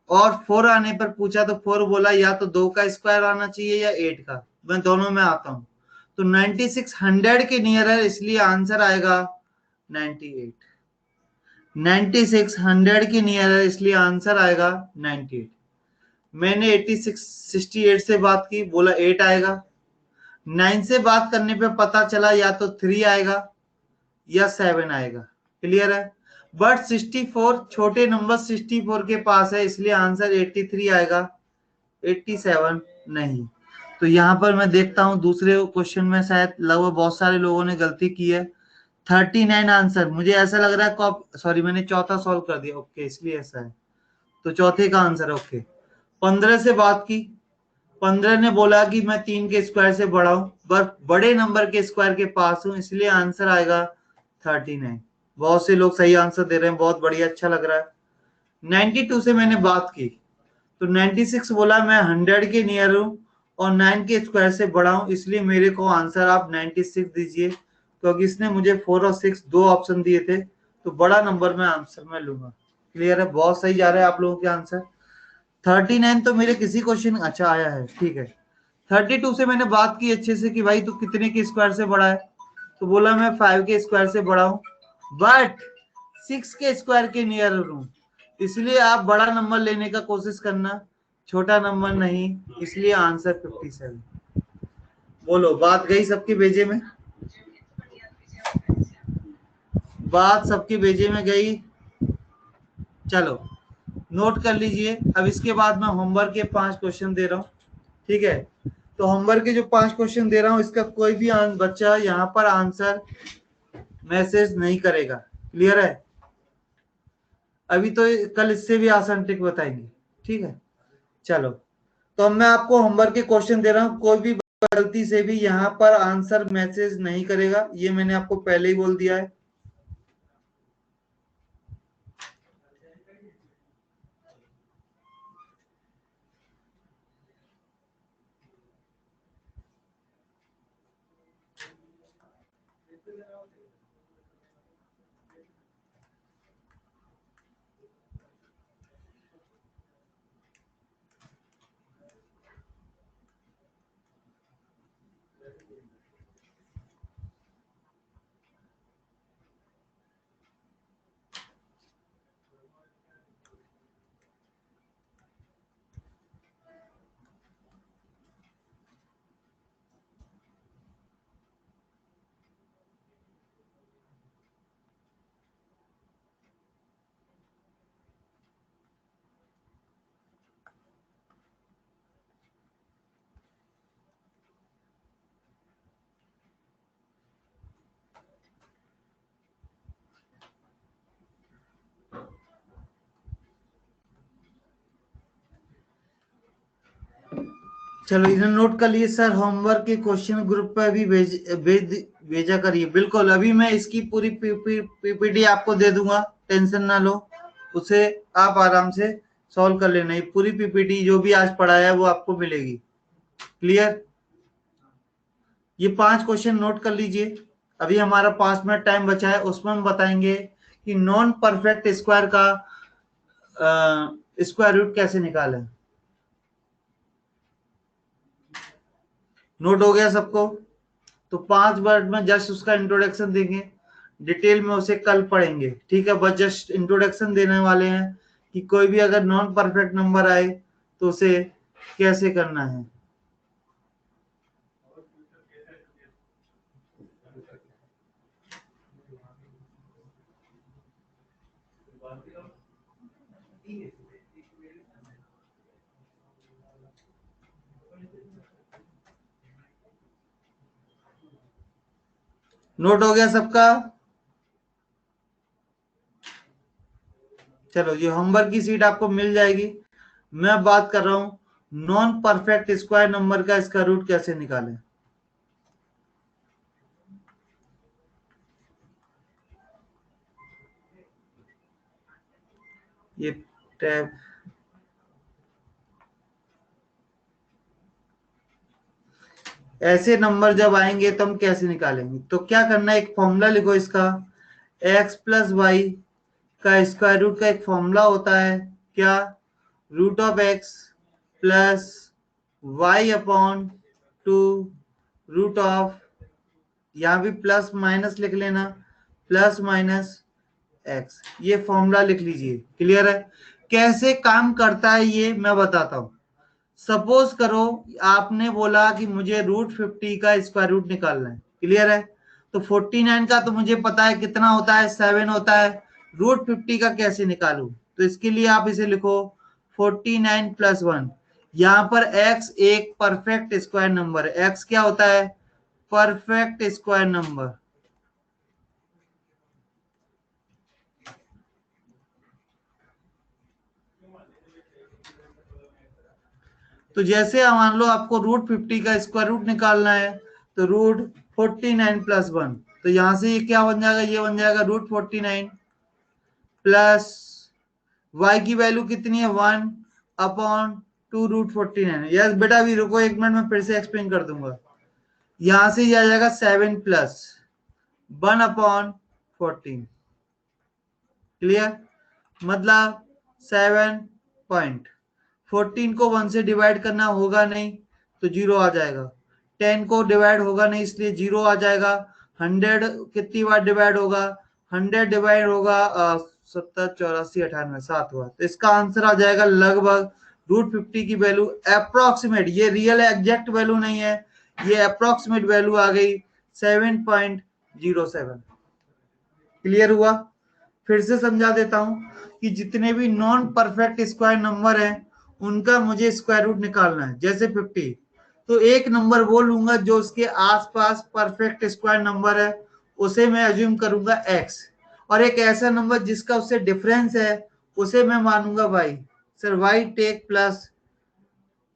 और 4 आने पर पूछा तो 4 बोला या तो 2 का स्क्वायर आना चाहिए या 8 का, मैं दोनों में आता हूं। तो 96 100 के नियर है, इसलिए आंसर आएगा 98। 96 100 के नियर है, इसलिए आंसर आएगा 98। मैंने 86 68 से बात की, बोला 8 आएगा। 9 से बात करने पे पता चला या तो 3 आएगा या 7 आएगा, क्लियर है। बट 64 छोटे नंबर 64 के पास है, इसलिए आंसर 83 आएगा, 87 नहीं। तो यहाँ पर मैं देखता हूँ दूसरे क्वेश्चन में शायद लगभग बहुत सारे लोगों ने गलती की है। 39 आंसर मुझे ऐसा लग रहा है, सॉरी मैंने चौथा सॉल्व कर दिया, ओके इसलिए ऐसा है। तो चौथे का आंसर ओके। 15 से बात की, 15 ने बोला कि मैं 3 के स्क्वायर से बड़ा हूं, पर बड़े नंबर के स्क्वायर के पास हूं, इसलिए आंसर आएगा 39। बहुत से लोग सही आंसर दे रहे हैं, बहुत बढ़िया, अच्छा लग रहा है। 92 से मैंने बात की, तो 96 बोला मैं 100 के नियर हूं और 9 के स्क्वायर से बड़ा हूं, इसलिए मेरे को आंसर आप 96 दीजिए, क्योंकि इसने मुझे 4 और 6 दो ऑप्शन दिए थे, तो बड़ा नंबर में आंसर में लूंगा। क्लियर है, बहुत सही जा रहे हैं आप लोगों के आंसर। 39 तो मेरे किसी क्वेश्चन अच्छा आया है, ठीक है। 32 से मैंने बात की अच्छे से कि भाई तू कितने के स्क्वायर से बड़ा है, तो बोला मैं 5 के स्क्वायर से बड़ा हूं, बट 6 के स्क्वायर के नियर हूं, इसलिए आप बड़ा नंबर लेने का कोशिश करना, छोटा नंबर नहीं, इसलिए आंसर 57। बोलो बात गई सबके भेजे में, बात सबके भेजे में गई। चलो नोट कर लीजिए। अब इसके बाद मैं होमवर्क के 5 क्वेश्चन दे रहा हूं, ठीक है। तो होमवर्क के जो 5 क्वेश्चन दे रहा हूं, इसका कोई भी बच्चा यहाँ पर आंसर मैसेज नहीं करेगा, क्लियर है। अभी तो कल इससे भी आसान ट्रिक बताएंगे, ठीक है। चलो, तो अब मैं आपको होमवर्क के क्वेश्चन दे रहा हूं, कोई भी गलती से भी यहाँ पर आंसर मैसेज नहीं करेगा, ये मैंने आपको पहले ही बोल दिया है। चलो इधर नोट कर लिए सर, होमवर्क के क्वेश्चन ग्रुप पे अभी भेजा करिए। बिल्कुल, अभी मैं इसकी पूरी पीपीटी आपको दे दूंगा, टेंशन ना लो, उसे आप आराम से सॉल्व कर लेना। ये पूरी पीपीटी जो भी आज पढ़ाया है वो आपको मिलेगी। क्लियर? ये 5 क्वेश्चन नोट कर लीजिए। अभी हमारा 5 मिनट टाइम बचा है, उसमें हम बताएंगे कि नॉन परफेक्ट स्क्वायर का स्क्वायर रूट कैसे निकालें। नोट हो गया सबको? तो 5 वर्ड में जस्ट उसका इंट्रोडक्शन देंगे, डिटेल में उसे कल पढ़ेंगे। ठीक है, बस जस्ट इंट्रोडक्शन देने वाले हैं कि कोई भी अगर नॉन परफेक्ट नंबर आए तो उसे कैसे करना है। नोट हो गया सबका? चलो, ये होमवर्क की सीट आपको मिल जाएगी। मैं बात कर रहा हूं नॉन परफेक्ट स्क्वायर नंबर का स्क्वायर रूट कैसे निकालें। ये टैब ऐसे नंबर जब आएंगे तो हम कैसे निकालेंगे? तो क्या करना है, एक फॉर्मूला लिखो इसका। x प्लस वाई का स्क्वायर रूट का एक फॉर्मूला होता है क्या? Root of x plus y upon 2 root of, यहां भी प्लस माइनस लिख लेना, प्लस माइनस x। ये फॉर्मूला लिख लीजिए। क्लियर है? कैसे काम करता है ये मैं बताता हूं। सपोज करो आपने बोला कि मुझे रूट 50 का स्क्वायर रूट निकालना है। क्लियर है? तो 49 का तो मुझे पता है कितना होता है, 7 होता है। रूट 50 का कैसे निकालूं? तो इसके लिए आप इसे लिखो 49 प्लस 1। यहां पर x एक परफेक्ट स्क्वायर नंबर है। x क्या होता है? Perfect square number. तो जैसे मान लो आपको रूट 50 का स्क्वायर रूट निकालना है, तो रूट 49 प्लस 1, तो यहां से ये क्या बन जाएगा? ये बन जाएगा रूट 49 प्लस y की वैल्यू कितनी है? 1 अपॉन 2 रूट 49। यस बेटा, अभी रुको 1 मिनट में फिर से एक्सप्लेन कर दूंगा। यहां से ये आ जाएगा 7 प्लस 1 अपॉन 14। क्लियर? मतलब 7.14 को 1 से डिवाइड करना होगा नहीं तो 0 आ जाएगा। 10 को डिवाइड होगा नहीं इसलिए 0 आ जाएगा। 100 कितनी बार डिवाइड होगा? 100 डिवाइड होगा 70, 84, 98, 7 हुआ। तो इसका आंसर आ जाएगा लगभग रूट 50 की वैल्यू अप्रोक्सीमेट, ये रियल एग्जैक्ट वैल्यू नहीं है, ये अप्रोक्सीमेट वैल्यू आ गई 7.07। क्लियर हुआ? फिर से समझा देता हूं कि जितने भी नॉन परफेक्ट स्क्वायर नंबर हैं उनका मुझे स्क्वायर रूट निकालना है। जैसे 50, तो एक नंबर वो लूंगा जो उसके आसपास परफेक्ट स्क्वायर नंबर है, उसे मैं अज्यूम करूंगा x, और एक ऐसा नंबर जिसका उससे डिफरेंस है उसे मैं मानूंगा y। Sir y take plus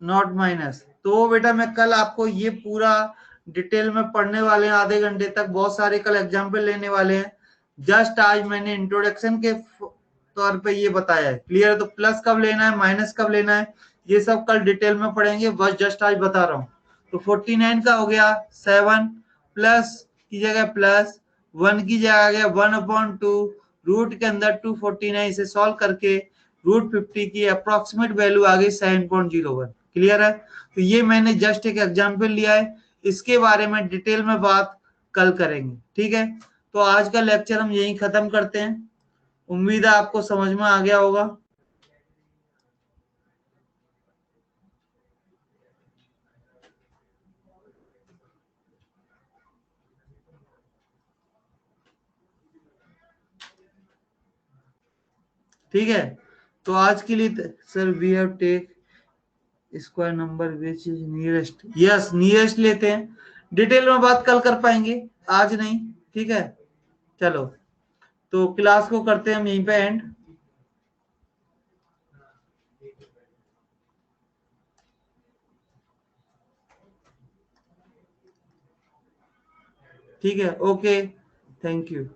not minus. तो बेटा मैं कल आपको ये पूरा डिटेल में पढ़ने वाले हैं, आधे घंटे तक। बहुत सारे कल एग्जाम्पल लेने वाले हैं। जस्ट आज मैंने इंट्रोडक्शन के तौर पे ये बताया है। क्लियर? तो प्लस कब लेना है, माइनस कब लेना है, ये सब कल डिटेल में पढ़ेंगे, बस जस्ट आज बता रहा हूँ। तो 49 का हो गया 7 प्लस की जगह प्लस 1 की जगह आ गया 1/2 रूट के अंदर 249। इसे सॉल्व करके रूट 50 की अप्रोक्सीमेट वैल्यू आ गई 7.01। क्लियर है? तो ये मैंने जस्ट एक एग्जांपल लिया है, इसके बारे में डिटेल में बात कल करेंगे। ठीक है? तो आज का लेक्चर हम यहीं खत्म करते हैं। उम्मीद है आपको समझ में आ गया होगा। ठीक है? तो आज के लिए sir we have take square number which is nearest. Yes, nearest लेते हैं। डिटेल में बात कल कर पाएंगे, आज नहीं। ठीक है? चलो, तो क्लास को करते हैं हम यहीं पे एंड। ठीक है? Okay, thank you.